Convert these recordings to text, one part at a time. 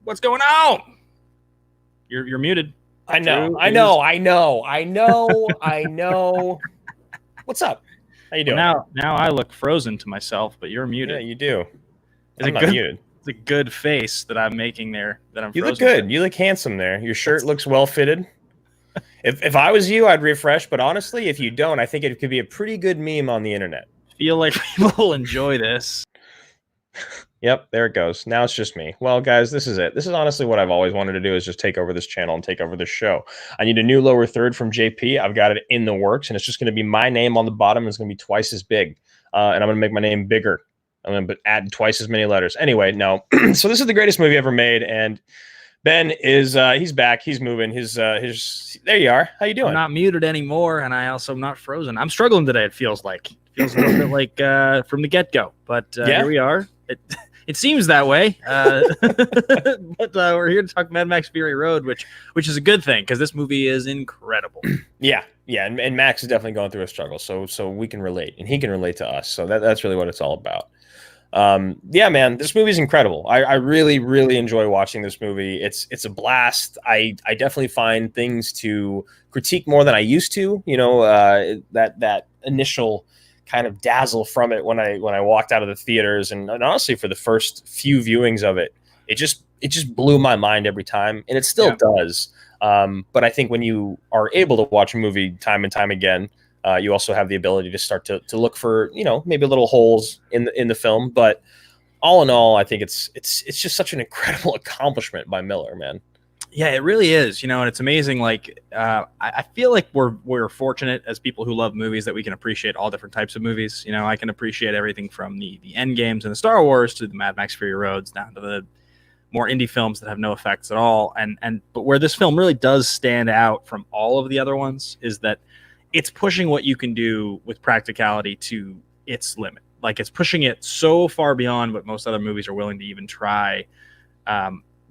What's going on? You're muted. I know. What's up? How you doing? Well, now I look frozen to myself, but you're muted. Yeah, you do. I'm not muted. It's a good face that I'm making there. That I'm. You look good. You look handsome there. Your shirt looks well fitted. If I was you, I'd refresh. But honestly, if you don't, I think it could be a pretty good meme on the internet. Feel like people will enjoy this. Yep, there it goes. Now it's just me. Well, guys, this is it. This is honestly what I've always wanted to do, is just take over this channel and take over this show. I need a new lower third from JP. I've got it in the works, and it's just going to be my name on the bottom. It's going to be twice as big, and I'm going to make my name bigger. I'm going to add twice as many letters. Anyway, no. So this is the greatest movie ever made, and Ben is he's back. He's moving. His there you are. How you doing? I'm not muted anymore, and I also am not frozen. I'm struggling today. It feels like a little bit like from the get-go, but here we are. It seems that way, but we're here to talk Mad Max Fury Road, which is a good thing because this movie is incredible. Yeah, and Max is definitely going through a struggle, so we can relate, and he can relate to us. So that's really what it's all about. Yeah, man, this movie is incredible. I really enjoy watching this movie. It's a blast. I definitely find things to critique more than I used to. You know, that initial kind of dazzle from it when I walked out of the theaters, and honestly for the first few viewings of it, it just blew my mind every time, and it still does. But I think when you are able to watch a movie time and time again, you also have the ability to start to look for, you know, maybe little holes in the film. But all in all, I think it's just such an incredible accomplishment by Miller, man. Yeah, it really is, you know, and it's amazing. Like, I feel like we're fortunate as people who love movies that we can appreciate all different types of movies. You know, I can appreciate everything from the end games and the Star Wars to the Mad Max Fury Roads down to the more indie films that have no effects at all. But where this film really does stand out from all of the other ones is that it's pushing what you can do with practicality to its limit. Like, it's pushing it so far beyond what most other movies are willing to even try.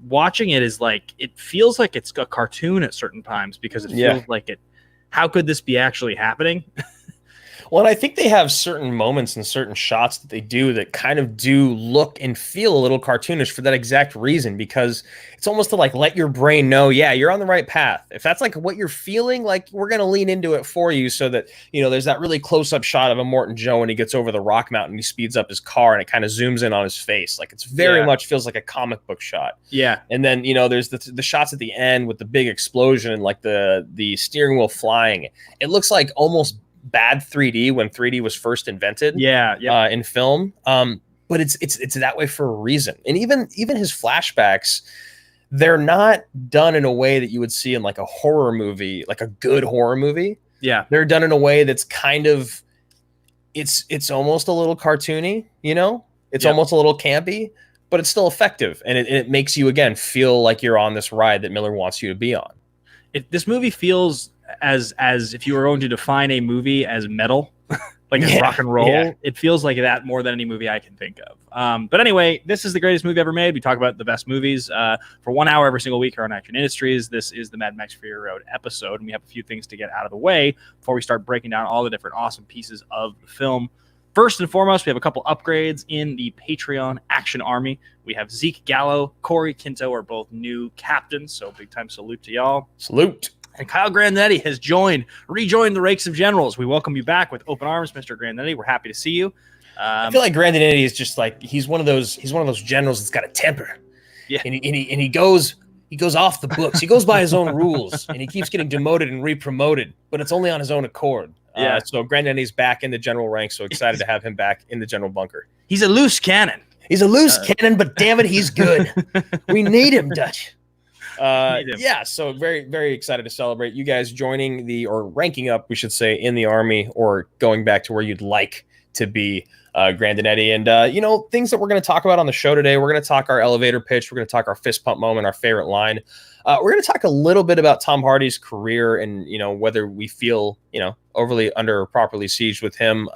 Watching it is like, it feels like it's a cartoon at certain times because it feels like how could this be actually happening? Well, and I think they have certain moments and certain shots that they do that kind of do look and feel a little cartoonish for that exact reason, because it's almost to like let your brain know, yeah, you're on the right path. If that's like what you're feeling, like, we're going to lean into it for you, so that, you know, there's that really close-up shot of a Morton Joe when he gets over the rock mountain, he speeds up his car and it kind of zooms in on his face. Like, it's very much feels like a comic book shot. Yeah. And then, you know, there's the shots at the end with the big explosion and like the steering wheel flying. It looks like almost bad 3D when 3D was first invented in film, but it's that way for a reason. And even his flashbacks, they're not done in a way that you would see in like a horror movie, like a good horror movie. They're done in a way that's kind of it's almost a little cartoony, you know, it's almost a little campy, but it's still effective, and it makes you again feel like you're on this ride that Miller wants you to be on. This movie feels as if you were going to define a movie as metal, like as rock and roll, it feels like that more than any movie I can think of. But anyway, this is the greatest movie ever made. We talk about the best movies for 1 hour every single week here on Action Industries. This is the Mad Max Fury Road episode, and we have a few things to get out of the way before we start breaking down all the different awesome pieces of the film. First and foremost, we have a couple upgrades in the Patreon Action Army. We have Zeke Gallo, Corey Quinto are both new captains, so big time salute to y'all. Salute. And Kyle Grandetti has rejoined the Rakes of Generals. We welcome you back with open arms, Mr. Grandetti. We're happy to see you. I feel like Grandetti is just like he's one of those generals that's got a temper. Yeah, and he goes off the books. He goes by his own rules, and he keeps getting demoted and re-promoted, but it's only on his own accord. So Grandaddy's back in the general ranks. So excited to have him back in the general bunker. He's a loose cannon. He's a loose cannon, but damn it, he's good. We need him, Dutch. So very, very excited to celebrate you guys joining or ranking up, we should say, in the Army, or going back to where you'd like to be, Grandinetti. And, you know, things that we're going to talk about on the show today. We're going to talk our elevator pitch. We're going to talk our fist pump moment, our favorite line. We're going to talk a little bit about Tom Hardy's career and, you know, whether we feel, you know, overly under or properly sieged with him.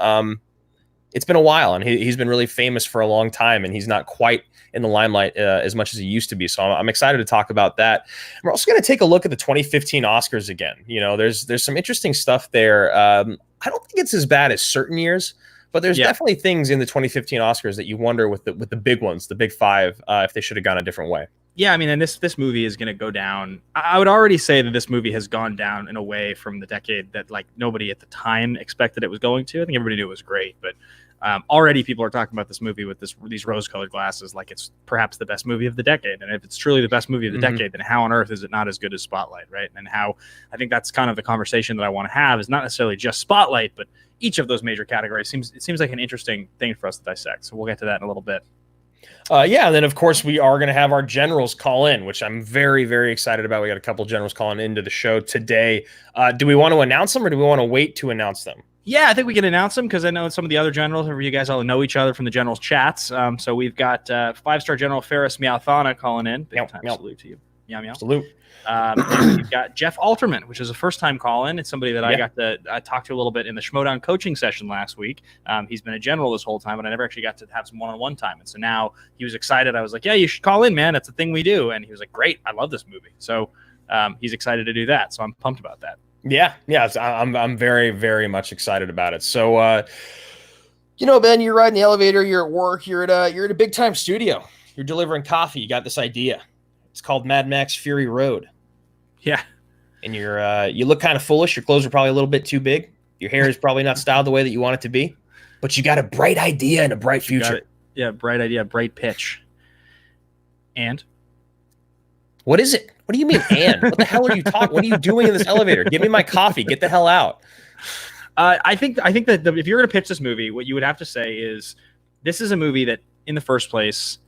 It's been a while, and he's been really famous for a long time, and he's not quite in the limelight as much as he used to be. So I'm excited to talk about that. We're also going to take a look at the 2015 Oscars again. You know, there's some interesting stuff there. I don't think it's as bad as certain years, but there's definitely things in the 2015 Oscars that you wonder with the big ones, the big five, if they should have gone a different way. Yeah, I mean, and this movie is going to go down. I would already say that this movie has gone down in a way from the decade that like nobody at the time expected it was going to. I think everybody knew it was great, but already people are talking about this movie with these rose-colored glasses, like it's perhaps the best movie of the decade. And if it's truly the best movie of the decade, then how on earth is it not as good as Spotlight, right? And how I think that's kind of the conversation that I want to have is not necessarily just Spotlight, but each of those major categories seems like an interesting thing for us to dissect. So we'll get to that in a little bit. Yeah, and then of course we are going to have our generals call in, which I'm very, very excited about. We got a couple generals calling into the show today. Do we want to announce them, or do we want to wait to announce them? Yeah, I think we can announce them because I know some of the other generals, you guys all know each other from the generals chats. So we've got 5-star General Ferris Meowthana calling in. Big time salute to you. Meow, meow. Salute. We've got Jeff Alterman, which is a first-time call-in. It's somebody that I got to talk to a little bit in the Schmodown coaching session last week. He's been a general this whole time, but I never actually got to have some one-on-one time. And so now he was excited. I was like, yeah, you should call in, man. That's the thing we do. And he was like, great. I love this movie. So he's excited to do that. So I'm pumped about that. Yeah. I'm very, very much excited about it. So, Ben, you're riding the elevator. You're at work. You're at a big-time studio. You're delivering coffee. You got this idea. It's called Mad Max Fury Road. Yeah. And you look kind of foolish. Your clothes are probably a little bit too big. Your hair is probably not styled the way that you want it to be. But you got a bright idea and a bright future. Yeah, bright idea, bright pitch. And? What is it? What do you mean, and? What the hell are you talking? What are you doing in this elevator? Give me my coffee. Get the hell out. I think that if you're going to pitch this movie, what you would have to say is this is a movie that, in the first place,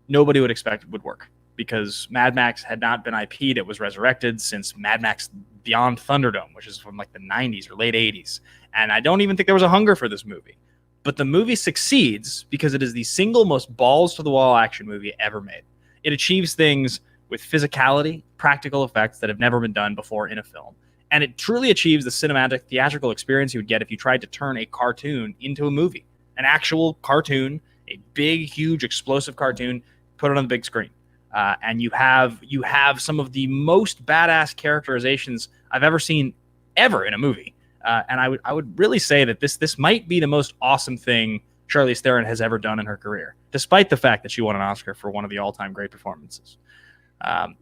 nobody would expect would work. Because Mad Max had not been IP'd. It was resurrected since Mad Max Beyond Thunderdome, which is from like the 90s or late 80s. And I don't even think there was a hunger for this movie. But the movie succeeds because it is the single most balls-to-the-wall action movie ever made. It achieves things with physicality, practical effects that have never been done before in a film. And it truly achieves the cinematic, theatrical experience you would get if you tried to turn a cartoon into a movie. An actual cartoon, a big, huge, explosive cartoon, put it on the big screen. And you have some of the most badass characterizations I've ever seen ever in a movie. And I would really say that this might be the most awesome thing Charlize Theron has ever done in her career, despite the fact that she won an Oscar for one of the all-time great performances.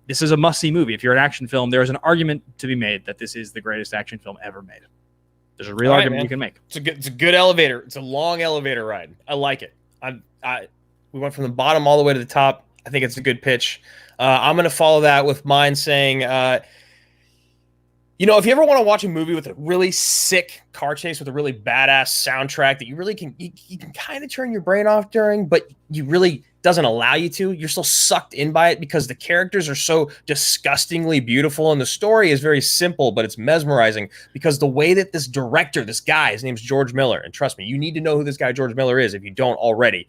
This is a must-see movie. If you're an action film, there is an argument to be made that this is the greatest action film ever made. There's a real argument you can make. It's a good elevator. It's a long elevator ride. I like it. We went from the bottom all the way to the top. I think it's a good pitch. I'm going to follow that with mine saying, if you ever want to watch a movie with a really sick car chase with a really badass soundtrack that you really can, you can kind of turn your brain off during, but you really doesn't allow you to, you're still sucked in by it because the characters are so disgustingly beautiful and the story is very simple, but it's mesmerizing because the way that this director, this guy, his name's George Miller, and trust me, you need to know who this guy George Miller is if you don't already,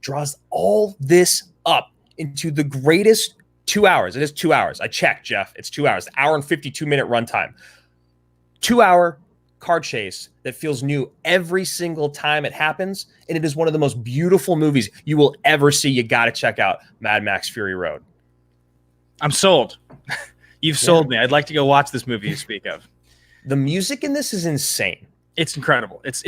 draws all this up into the greatest 2 hours. It is 2 hours. I checked, Jeff. It's 2 hours. Hour and 52-minute runtime. 2 hour car chase that feels new every single time it happens. And it is one of the most beautiful movies you will ever see. You got to check out Mad Max Fury Road. I'm sold. You've sold me. I'd like to go watch this movie you speak of. The music in this is insane. It's incredible. It's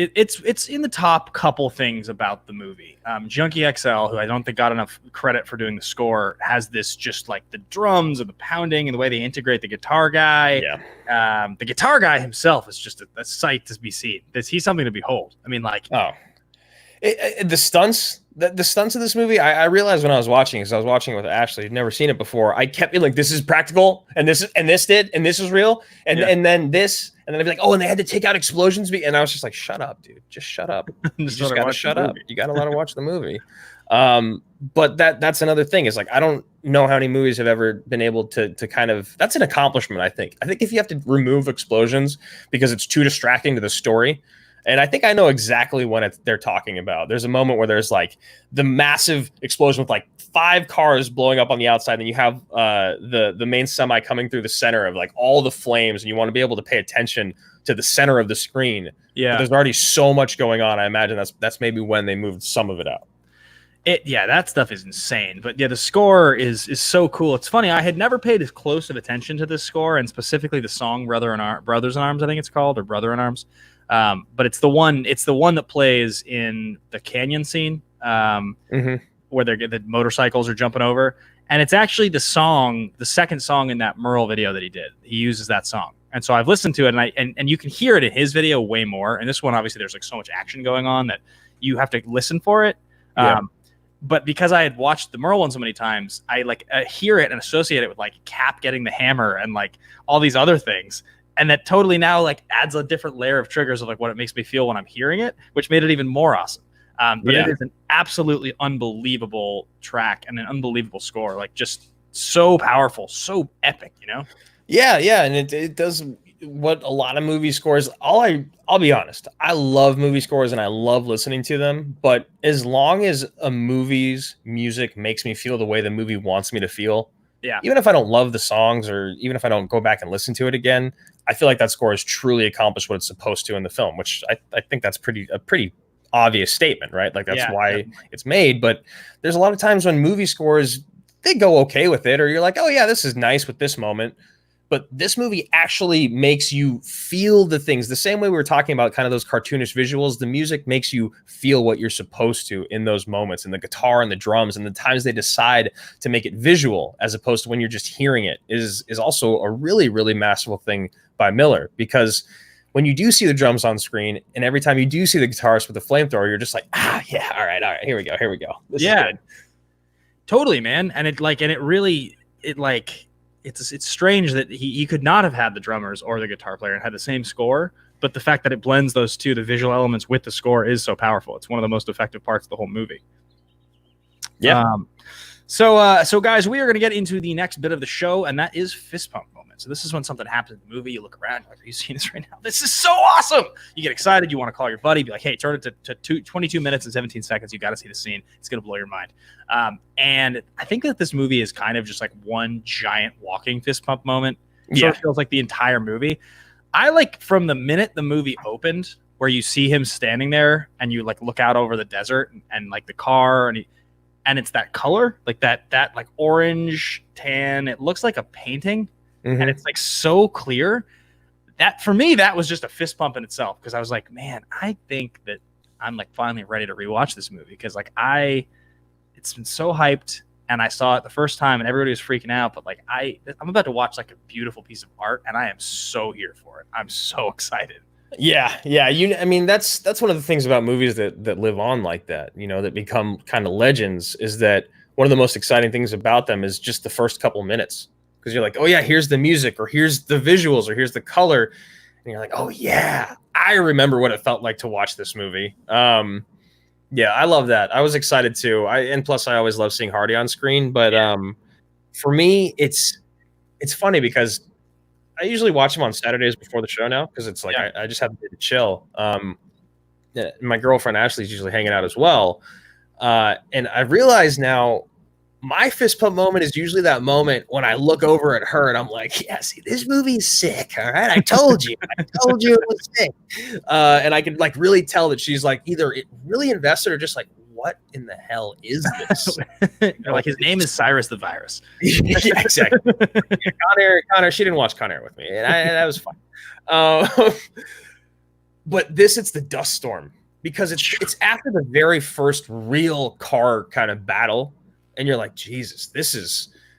in the top couple things about the movie. Junkie XL, who I don't think got enough credit for doing the score, has this just like the drums and the pounding and the way they integrate the guitar guy. Yeah. The guitar guy himself is just a sight to be seen. He's something to behold. I mean, like, the stunts. The stunts of this movie, I realized when I was watching, because I was watching it with Ashley, I'd never seen it before. I kept being like, this is practical, and this is real, and then this, and then I'd be like, oh, and they had to take out explosions, and I was just like, shut up, dude, just shut up. You just gotta shut up. You gotta let her watch the movie. But that's another thing is like, I don't know how many movies have ever been able to kind of, that's an accomplishment. I think if you have to remove explosions because it's too distracting to the story. And I think I know exactly what they're talking about. There's a moment where there's like the massive explosion with like 5 cars blowing up on the outside, and you have the main semi coming through the center of like all the flames, and you want to be able to pay attention to the center of the screen. Yeah, but there's already so much going on. I imagine that's maybe when they moved some of it out. That stuff is insane. But yeah, the score is so cool. It's funny, I had never paid as close of attention to this score, and specifically the song Brothers in Arms, I think it's called, or Brother in Arms. But it's the one that plays in the canyon scene where the motorcycles are jumping over. And it's actually the second song in that Merle video that he did. He uses that song. And so I've listened to it, and you can hear it in his video way more. And this one, obviously, there's like so much action going on that you have to listen for it. Yeah. But because I had watched the Merle one so many times, I hear it and associate it with like Cap getting the hammer and like all these other things. And that totally now like adds a different layer of triggers of like what it makes me feel when I'm hearing it, which made it even more awesome. But it is an absolutely unbelievable track and an unbelievable score. Like just so powerful, so epic, you know? Yeah, and it does what a lot of movie scores. I'll be honest, I love movie scores and I love listening to them. But as long as a movie's music makes me feel the way the movie wants me to feel, even if I don't love the songs or even if I don't go back and listen to it again, I feel like that score has truly accomplished what it's supposed to in the film. Which I think that's a pretty obvious statement, right? Like that's why it's made. But there's a lot of times when movie scores, they go okay with it, or you're like, oh yeah, this is nice with this moment. But this movie actually makes you feel the things the same way we were talking about kind of those cartoonish visuals. The music makes you feel what you're supposed to in those moments, and the guitar and the drums and the times they decide to make it visual as opposed to when you're just hearing it is also a really, really masterful thing by Miller. Because when you do see the drums on screen and every time you do see the guitarist with the flamethrower, you're just like, yeah, all right, here we go. This is good. Totally, man. And it's strange that he could not have had the drummers or the guitar player and had the same score, but the fact that it blends those two, the visual elements with the score, is so powerful. It's one of the most effective parts of the whole movie. Yeah. So guys, we are going to get into the next bit of the show, and that is fist pump moment. So this is when something happens in the movie. You look around, you're like, are you seeing this right now? This is so awesome. You get excited. You want to call your buddy, be like, hey, turn it to 22 minutes and 17 seconds. You got to see the scene. It's going to blow your mind. And I think that this movie is kind of just like one giant walking fist pump moment. So it feels like the entire movie. I like from the minute the movie opened, where you see him standing there and you like look out over the desert and like the car and it's that color, like that like orange tan. It looks like a painting. Mm-hmm. And it's like so clear that for me, that was just a fist pump in itself. Cause I was like, man, I think that I'm like finally ready to rewatch this movie. Cause like it's been so hyped and I saw it the first time and everybody was freaking out, but like I'm about to watch like a beautiful piece of art and I am so here for it. I'm so excited. Yeah. I mean, that's one of the things about movies that live on like that, you know, that become kind of legends, is that one of the most exciting things about them is just the first couple minutes. Because you're like, oh yeah, here's the music, or here's the visuals, or here's the color, and you're like, oh yeah, I remember what it felt like to watch this movie. Yeah, I love that. I was excited too. And plus, I always love seeing Hardy on screen. But for me, it's funny because I usually watch him on Saturdays before the show now, because it's like I just have to chill. My girlfriend Ashley's usually hanging out as well, and I realize now, my fist pump moment is usually that moment when I look over at her and I'm like, yeah, see, this movie's sick. All right. I told you it was sick. And I can like really tell that she's like either really invested or just like, what in the hell is this? Like his name is Cyrus the Virus. Yeah, exactly. Connor, she didn't watch Con Air with me. And that was fun. But it's the dust storm, because it's after the very first real car kind of battle. And you're like, Jesus,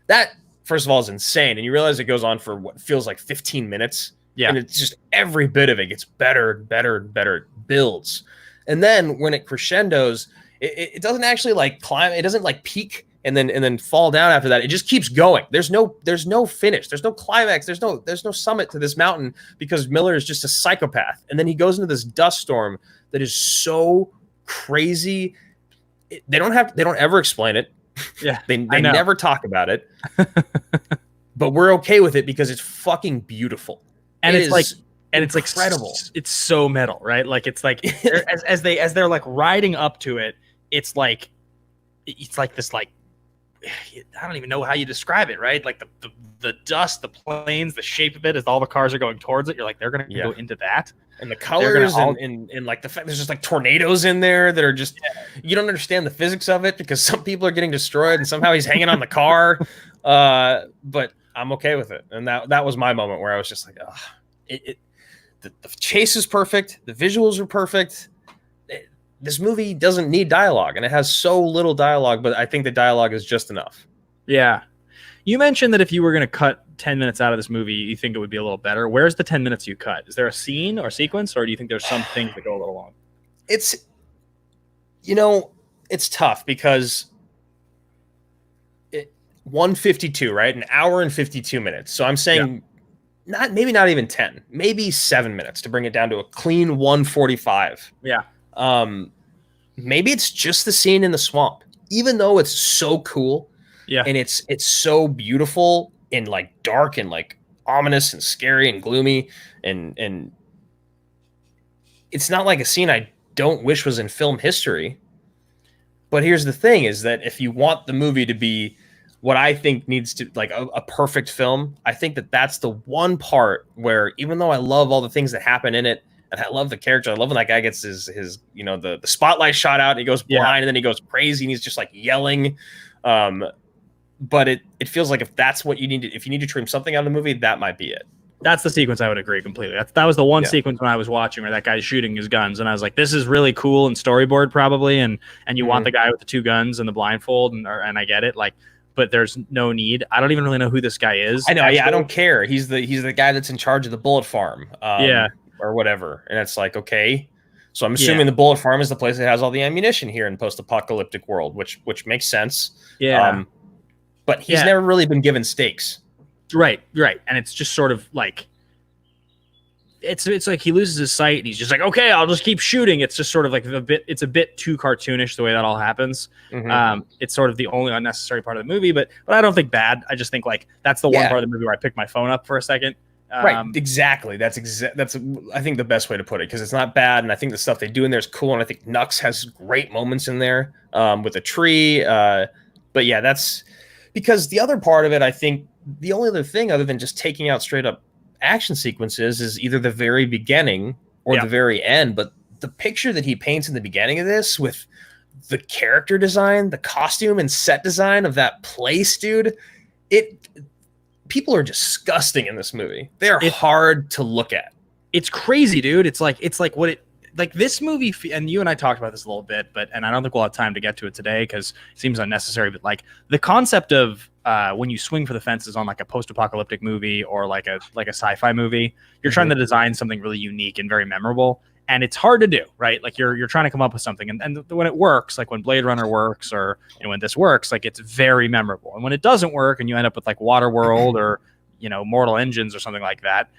that first of all is insane. And you realize it goes on for what feels like 15 minutes. Yeah. And it's just every bit of it gets better and better and better. It builds. And then when it crescendos, it doesn't actually like climb. It doesn't like peak and then fall down after that. It just keeps going. There's no finish. There's no climax. There's no summit to this mountain, because Miller is just a psychopath. And then he goes into this dust storm that is so crazy. They don't ever explain it. Yeah, they never talk about it, but we're okay with it because it's fucking beautiful, and it's incredible. It's so metal, right? Like it's like as they're like riding up to it, it's like this like, I don't even know how you describe it, right? Like the dust, the planes, the shape of it as all the cars are going towards it. You're like, they're gonna go into that. And the colors and like the fact there's just like tornadoes in there that are just, you don't understand the physics of it, because some people are getting destroyed and somehow he's hanging on the car. But I'm okay with it. And that was my moment where I was just like, the chase is perfect. The visuals are perfect. This movie doesn't need dialogue, and it has so little dialogue, but I think the dialogue is just enough. Yeah. You mentioned that if you were going to cut 10 minutes out of this movie, you think it would be a little better. Where's the 10 minutes you cut? Is there a scene or sequence, or do you think there's some things that go a little long? It's it's tough because 152, right? An hour and 52 minutes. So I'm saying maybe not even 10, maybe 7 minutes to bring it down to a clean 145. Yeah. Maybe it's just the scene in the swamp, even though it's so cool. Yeah. And it's so beautiful and like dark and like ominous and scary and gloomy. And it's not like a scene I don't wish was in film history. But here's the thing is that if you want the movie to be what I think needs to like a perfect film, I think that that's the one part where even though I love all the things that happen in it, and I love the character, I love when that guy gets his the spotlight shot out and he goes blind and then he goes crazy and he's just like yelling. But it feels like if that's what you need if you need to trim something out of the movie, that might be it. That's the sequence I would agree completely. That was the one sequence when I was watching where that guy's shooting his guns, and I was like, "This is really cool and storyboard probably." And you want the guy with the two guns and the blindfold, and I get it, like, but there's no need. I don't even really know who this guy is. I know, actually. Yeah, I don't care. He's the guy that's in charge of the bullet farm, or whatever. And it's like, okay, so I'm assuming the bullet farm is the place that has all the ammunition here in post-apocalyptic world, which makes sense. Yeah. But he's never really been given stakes. Right. And it's just sort of like, it's like he loses his sight and he's just like, okay, I'll just keep shooting. It's just sort of like it's a bit too cartoonish the way that all happens. It's sort of the only unnecessary part of the movie, but I don't think bad. I just think like that's the one part of the movie where I picked my phone up for a second. Right, exactly. That's I think the best way to put it, because it's not bad, and I think the stuff they do in there is cool, and I think Nux has great moments in there with a tree. But yeah, that's because the other part of it, I think the only other thing other than just taking out straight up action sequences is either the very beginning or the very end. But the picture that he paints in the beginning of this with the character design, the costume and set design of that place, dude, people are disgusting in this movie. They're hard to look at. It's crazy, dude. It's like this movie, and you and I talked about this a little bit, and I don't think we'll have time to get to it today because it seems unnecessary, but like the concept of when you swing for the fences on like a post-apocalyptic movie or like a sci-fi movie, you're trying to design something really unique and very memorable, and it's hard to do, right? Like you're trying to come up with something, and when it works, like when Blade Runner works or when this works, like it's very memorable. And when it doesn't work and you end up with like Waterworld or Mortal Engines or something like that,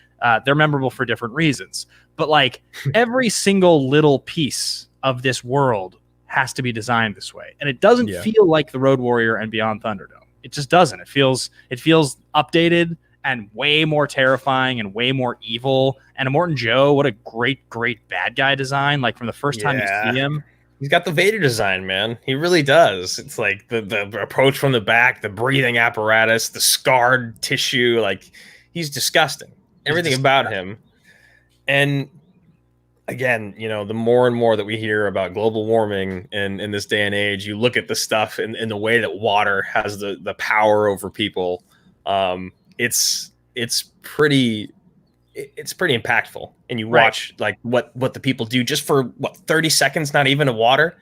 they're memorable for different reasons. But like every single little piece of this world has to be designed this way, and it doesn't feel like The Road Warrior and Beyond Thunderdome. It just doesn't. It feels updated and way more terrifying and way more evil. And Immortan Joe, what a great bad guy design! Like from the first time you see him, he's got the Vader design, man. He really does. It's like the approach from the back, the breathing apparatus, the scarred tissue. Like he's disgusting. Everything about him. And again, the more and more that we hear about global warming in this day and age, you look at the stuff in the way that water has the power over people. It's pretty impactful. And you watch like what the people do just for 30 seconds, not even of water.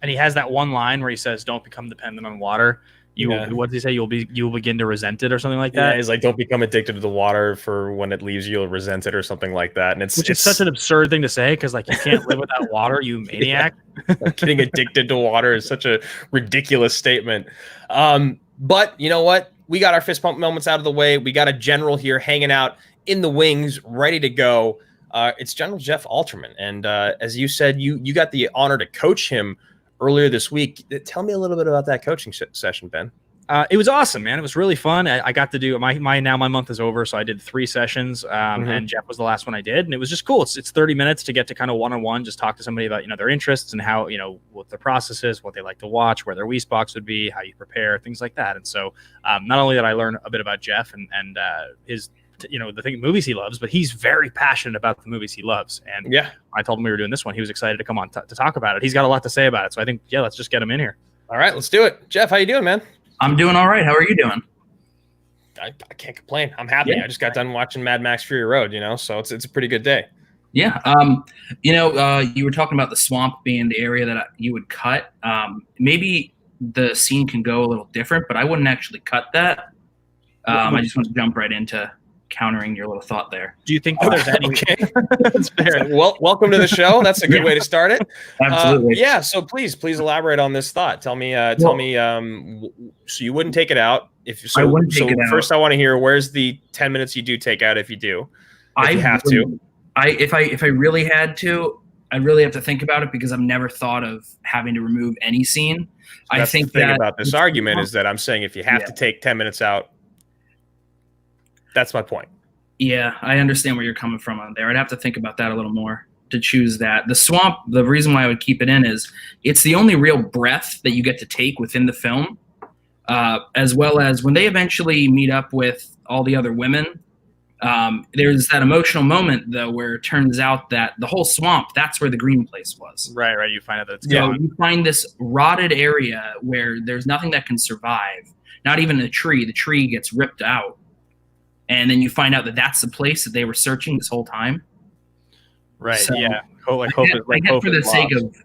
And he has that one line where he says, "Don't become dependent on water." What does he say? You'll begin to resent it or something like that. Yeah, he's like, don't become addicted to the water, for when it leaves you, you'll resent it or something like that. And it's such an absurd thing to say, because like you can't live without water, you maniac. Like, getting addicted to water is such a ridiculous statement. But you know what? We got our fist pump moments out of the way. We got a general here hanging out in the wings, ready to go. It's General Jeff Alterman, and as you said, you got the honor to coach him earlier this week. Tell me a little bit about that coaching session, Ben. It was awesome, man. It was really fun. I got to do my month is over, so I did 3 sessions, and Jeff was the last one I did, and it was just cool. It's 30 minutes to get to kind of one-on-one, just talk to somebody about their interests and how what their process is, what they like to watch, where their Wii box would be, how you prepare, things like that. And so not only did I learn a bit about Jeff and his the movies he loves, but he's very passionate about the movies he loves. And I told him we were doing this one. He was excited to come on to talk about it. He's got a lot to say about it. So I think, let's just get him in here. All right, let's do it. Jeff, how you doing, man? I'm doing all right. How are you doing? I can't complain. I'm happy. I just got done watching Mad Max Fury Road, so it's a pretty good day. Yeah. You were talking about the swamp being the area that you would cut. Maybe the scene can go a little different, but I wouldn't actually cut that. I just want to jump right into countering your little thought there. Do you think that there's any? Okay. That's fair. Well, welcome to the show. That's a good way to start it. Absolutely. Yeah. So please elaborate on this thought. Tell me. So you wouldn't take it out I wouldn't take it out. First, I want to hear where's the 10 minutes you do take out if you do. If you have to. If I really had to, I'd really have to think about it because I've never thought of having to remove any scene. That's I think the thing that about this argument is that I'm saying if you have to take 10 minutes out, that's my point. Yeah, I understand where you're coming from on there. I'd have to think about that a little more to choose that. The swamp, the reason why I would keep it in is it's the only real breath that you get to take within the film, as well as when they eventually meet up with all the other women. There's that emotional moment, though, where it turns out that the whole swamp, that's where the green place was. Right. You find out that it's So gone. you find this rotted area where there's nothing that can survive, not even a tree. The tree gets ripped out. And then you find out that that's the place that they were searching this whole time. Right. So, Yeah. I get for the sake of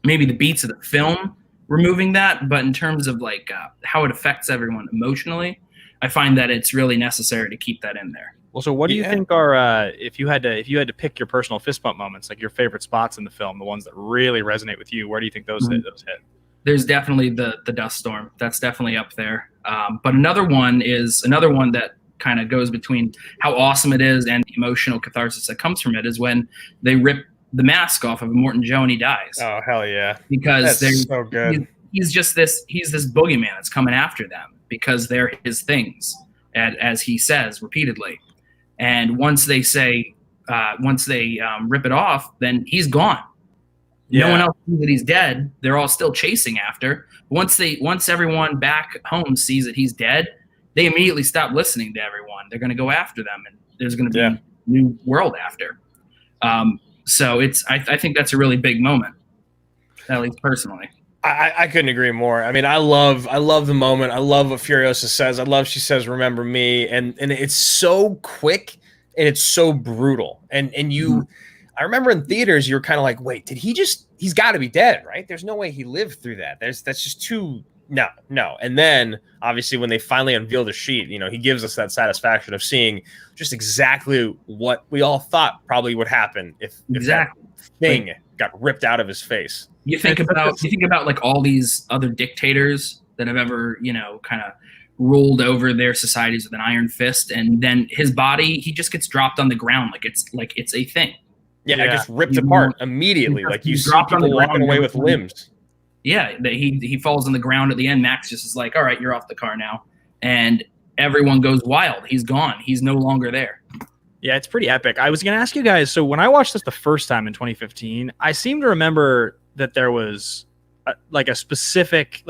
maybe the beats of the film removing that, but in terms of like how it affects everyone emotionally, I find that it's really necessary to keep that in there. Well, so what do you think are if you had to pick your personal fist bump moments, like your favorite spots in the film, the ones that really resonate with you? Where do you think those hit? There's definitely the dust storm. That's definitely up there. But another one that kind of goes between how awesome it is and the emotional catharsis that comes from it is when they rip the mask off of Morton Joe and he dies. Oh, hell yeah. Because that's so good. He's this boogeyman that's coming after them because they're his things, as he says repeatedly. And once they rip it off, then he's gone. Yeah. No one else sees that he's dead. They're all still chasing after. Once everyone back home sees that he's dead, they immediately stop listening to everyone. They're going to go after them, and there's going to be a new world after. So I think that's a really big moment, at least personally. I couldn't agree more. I mean, I love the moment. I love what Furiosa says. I love she says, "Remember me," and it's so quick and it's so brutal. And you, I remember in theaters, you were kind of like, "Wait, he's got to be dead, right? There's no way he lived through that. That's just too." No. And then obviously when they finally unveil the sheet, he gives us that satisfaction of seeing just exactly what we all thought probably would happen if that thing got ripped out of his face. You think about like all these other dictators that have ever, kind of ruled over their societies with an iron fist, and then his body, he just gets dropped on the ground like it's a thing. Yeah. It gets ripped apart immediately. Like you see people walking away with limbs. Yeah, he falls on the ground at the end. Max just is like, all right, you're off the car now. And everyone goes wild. He's gone. He's no longer there. Yeah, it's pretty epic. I was going to ask you guys, so when I watched this the first time in 2015, I seem to remember that there was a specific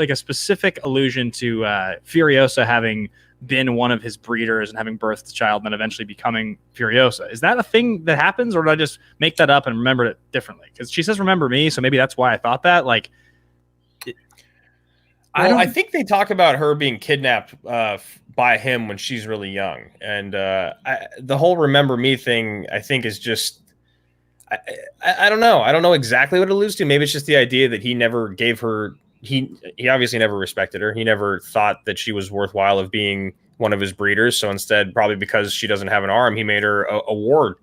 allusion to Furiosa having been one of his breeders and having birthed the child and then eventually becoming Furiosa. Is that a thing that happens, or did I just make that up and remembered it differently? Because she says, "Remember me," so maybe that's why I thought that. I think they talk about her being kidnapped by him when she's really young, and the whole "remember me" thing, I think, is just I don't know. I don't know exactly what it alludes to. Maybe it's just the idea that he never gave her. He obviously never respected her. He never thought that she was worthwhile of being one of his breeders. So instead, probably because she doesn't have an arm, he made her a war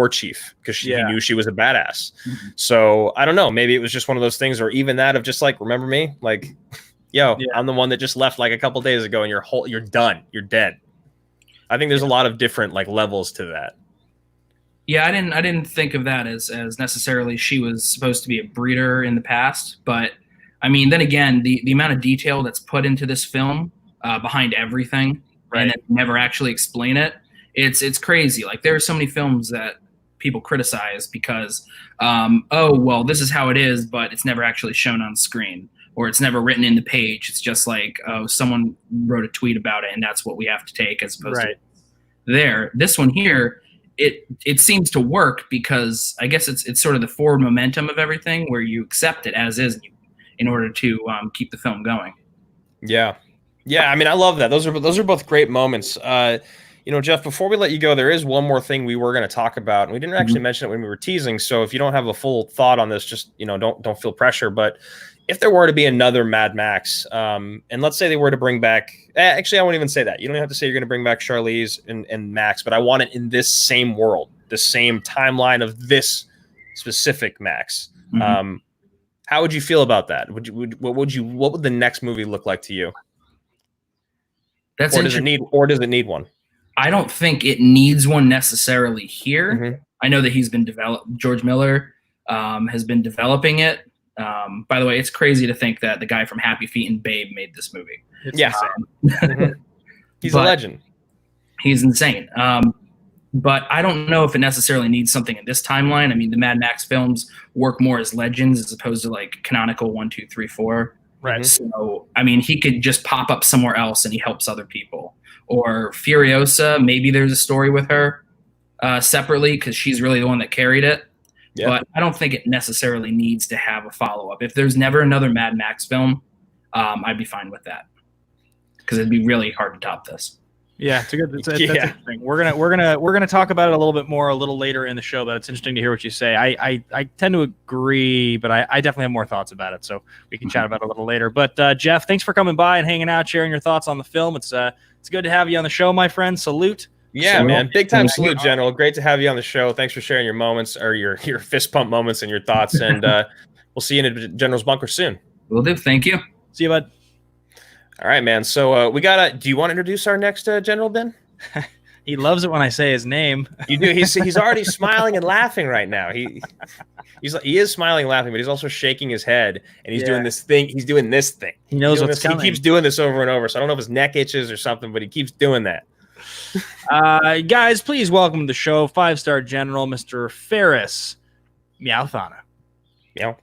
chief because he knew she was a badass. Mm-hmm. So I don't know. Maybe it was just one of those things, or even that of just like, remember me, like. I'm the one that just left like a couple days ago, and you're done. You're dead. I think there's a lot of different levels to that. Yeah, I didn't think of that as necessarily she was supposed to be a breeder in the past, but I mean, then again, the amount of detail that's put into this film behind everything, right, and then never actually explain it. It's crazy. Like there are so many films that people criticize because, this is how it is, but it's never actually shown on screen. Or it's never written in the page. It's just like, someone wrote a tweet about it, and that's what we have to take as opposed to there. This one here, it seems to work because I guess it's sort of the forward momentum of everything where you accept it as is in order to keep the film going. Yeah. I mean, I love that. Those are both great moments. Jeff, before we let you go, there is one more thing we were going to talk about, and we didn't actually mention it when we were teasing. So if you don't have a full thought on this, just don't feel pressure. But if there were to be another Mad Max, and let's say they were to bring back, actually, I won't even say that. You don't have to say you're going to bring back Charlize and Max, but I want it in this same world, the same timeline of this specific Max. Mm-hmm. How would you feel about that? What would the next movie look like to you? That's or does it need one? I don't think it needs one necessarily here. Mm-hmm. I know that he's been George Miller has been developing it. By the way, it's crazy to think that the guy from Happy Feet and Babe made this movie. Yes. He's a legend. He's insane. But I don't know if it necessarily needs something in this timeline. I mean, the Mad Max films work more as legends as opposed to like canonical 1, 2, 3, 4. Right. So, I mean, he could just pop up somewhere else and he helps other people. Or Furiosa, maybe there's a story with her separately because she's really the one that carried it. Yeah. But I don't think it necessarily needs to have a follow-up. If there's never another Mad Max film, I'd be fine with that because it'd be really hard to top this. Yeah, it's a good. That's interesting. We're gonna talk about it a little bit more a little later in the show, but it's interesting to hear what you say. I tend to agree, but I definitely have more thoughts about it, so we can chat about it a little later. But Jeff, thanks for coming by and hanging out, sharing your thoughts on the film. It's good to have you on the show, my friend. Salute. Yeah, man. Big time salute, General. Great to have you on the show. Thanks for sharing your moments or your fist pump moments and your thoughts. And we'll see you in General's bunker soon. Will do. Thank you. See you, bud. All right, man. So do you want to introduce our next General, Ben? He loves it when I say his name. You do. He's already smiling and laughing right now. He is smiling and laughing, but he's also shaking his head and he's doing this thing. He's doing this thing. He knows what's coming. He keeps doing this over and over. So I don't know if his neck itches or something, but he keeps doing that. Guys, please welcome to the show 5-star General, Mr. Ferris Meowthana. Meow.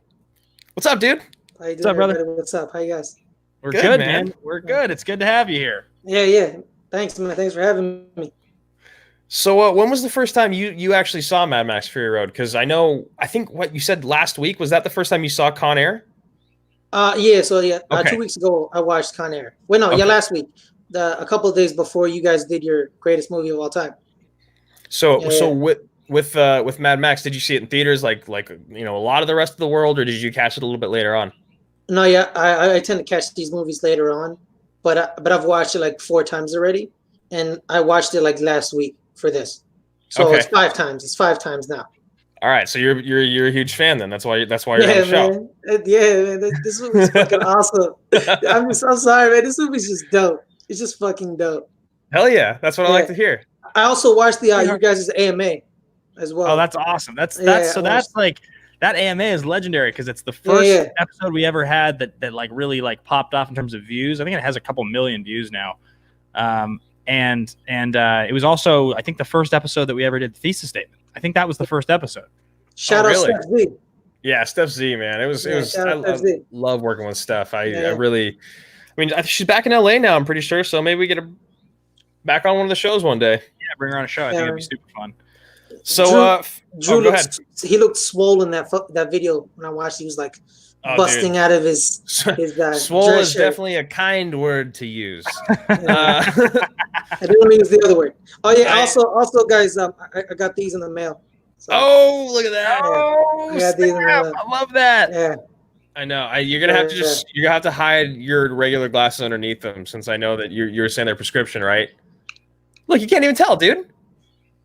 What's up, dude? How you doing, what's up, brother? What's up? How you guys? We're good, man. We're good. It's good to have you here. Yeah. Thanks, man. Thanks for having me. So when was the first time you actually saw Mad Max Fury Road? Because I think what you said last week, was that the first time you saw Con Air? Yeah. So yeah, okay. 2 weeks ago I watched Con Air. Wait, no, last week. A couple of days before you guys did your greatest movie of all time. So with Mad Max, did you see it in theaters like a lot of the rest of the world, or did you catch it a little bit later on? No, yeah, I tend to catch these movies later on, but I've watched it like 4 times already, and I watched it like last week for this, so It's 5 times. It's 5 times now. All right, so you're a huge fan then. That's why you're on the show. Man. Yeah, man. This movie's fucking awesome. I'm so sorry, man. This movie's just dope. It's just fucking dope. Hell yeah, that's what I like to hear. I also watched the you guys' AMA as well. Oh, that's awesome. That's like. That AMA is legendary because it's the first episode we ever had that like really like popped off in terms of views. I think it has a couple million views now. And it was also, I think, the first episode that we ever did the thesis statement. I think that was the first episode. Shout out Steph Z. Yeah, Steph Z, man. It was. I love working with Steph. I mean, she's back in LA now, I'm pretty sure. So maybe we get her back on one of the shows one day. Yeah, bring her on a show. I think it'd be super fun. So Drew he looked swollen that video when I watched. He was like busting out of his swole is definitely a kind word to use. I didn't use the other word. Oh yeah. Also, guys, I got these in the mail. So, look at that! Oh, I got these in the mail. I love that. Yeah. I know. You're gonna have to you're gonna have to hide your regular glasses underneath them, since I know that you're saying they're prescription, right? Look, you can't even tell, dude.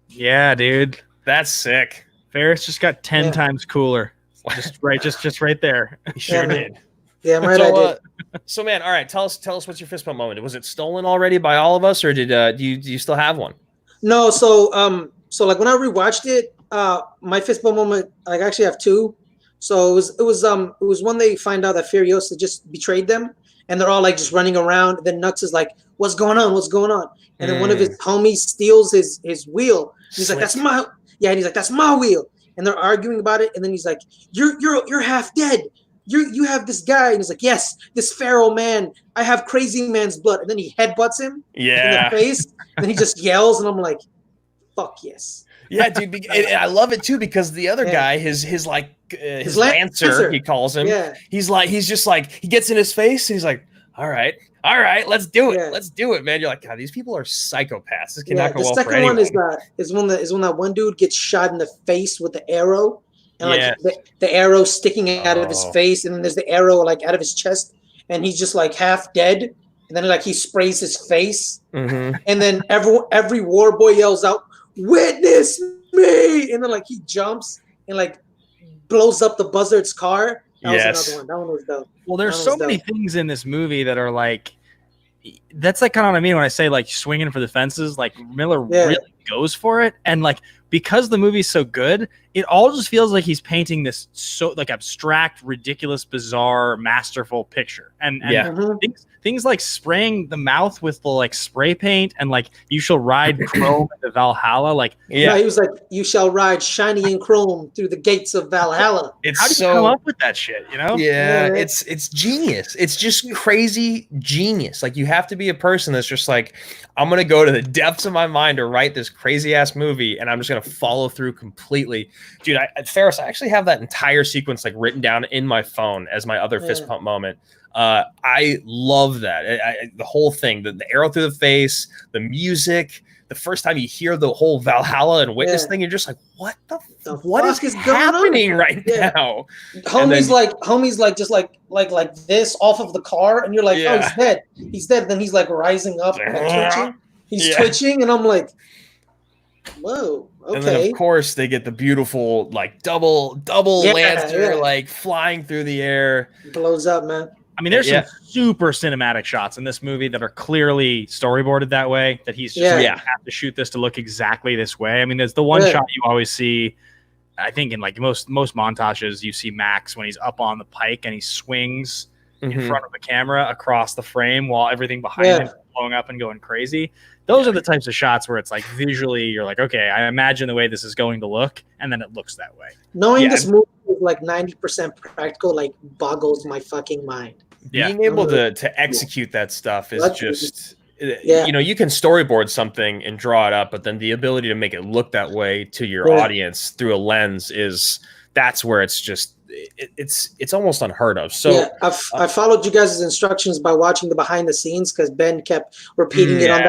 Yeah, dude. That's sick. Ferris just got 10 times cooler. Just right there. He sure did. Yeah, I'm right. I did. So man, all right. Tell us what's your fist bump moment. Was it stolen already by all of us, or do you still have one? No. So like when I rewatched it, my fist bump moment, I actually have 2. So it was when they find out that Furiosa just betrayed them, and they're all like just running around. And then Nux is like, "What's going on? What's going on?" And then one of his homies steals his wheel. He's like, "That's my." Yeah, and he's like, "That's my wheel," and they're arguing about it. And then he's like, "You're half dead. You have this guy," and he's like, "Yes, this feral man. I have crazy man's blood." And then he headbutts him in the face, and he just yells, and I'm like, "Fuck yes." Yeah, dude. I love it too because the other guy, his Lancer, he calls him. Yeah. He's just like he gets in his face. And he's like, all right, let's do it. Yeah. Let's do it, man. You're like, God, these people are psychopaths. This cannot go well for anyone. The second one is when that one dude gets shot in the face with the arrow, and like the arrow sticking out of his face, and then there's the arrow like out of his chest, and he's just like half dead, and then like he sprays his face, and then every war boy yells out, "Witness me!" and then like he jumps and like blows up the buzzard's car. That was another one. That one was dope. Well, there's so many things in this movie that are like, that's like kind of what I mean when I say like swinging for the fences. Like Miller really goes for it, and like because the movie's so good, it all just feels like he's painting this so like abstract, ridiculous, bizarre, masterful picture. And things like spraying the mouth with the like spray paint, and like you shall ride chrome into Valhalla. Like he was like, you shall ride shiny and chrome through the gates of Valhalla. How do you come up with that shit? You know? Yeah, it's genius. It's just crazy genius. Like you have to be a person that's just like, I'm gonna go to the depths of my mind to write this crazy ass movie, and I'm just gonna follow through completely. Dude, Ferris, I actually have that entire sequence like written down in my phone as my other fist pump moment. I love that. The whole thing, the arrow through the face, the music, the first time you hear the whole Valhalla and Witness thing, you're just like, what what is happening right now? Homie's like just like this off of the car, and you're like, oh, he's dead. He's dead. Then he's like rising up and like, twitching. He's twitching, and I'm like, whoa. Okay. And then of course they get the beautiful like double Lancer like flying through the air. Blows up, man. I mean, there's some super cinematic shots in this movie that are clearly storyboarded that way, that he's just like, have to shoot this to look exactly this way. I mean, there's the one shot you always see, I think in like most montages, you see Max when he's up on the pike and he swings in front of the camera across the frame while everything behind him is blowing up and going crazy. Those are the types of shots where it's like visually you're like, okay, I imagine the way this is going to look, and then it looks that way. Knowing this movie is like 90% practical, like boggles my fucking mind. Being able to execute that stuff is just, you know, you can storyboard something and draw it up, but then the ability to make it look that way to your audience through a lens that's where it's just, it's almost unheard of. So I followed you guys' instructions by watching the behind the scenes, because Ben kept repeating it on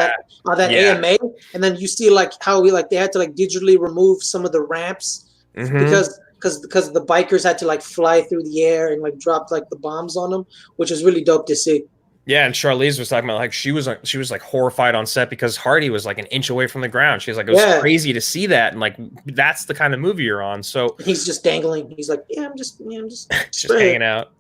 that AMA, and then you see like how they had to like digitally remove some of the ramps because the bikers had to like fly through the air and like drop like the bombs on them, which is really dope to see. Yeah, and Charlize was talking about like she was like horrified on set because Hardy was like an inch away from the ground. She was like, it was crazy to see that, and like that's the kind of movie you're on. So he's just dangling. He's like, I'm just hanging out.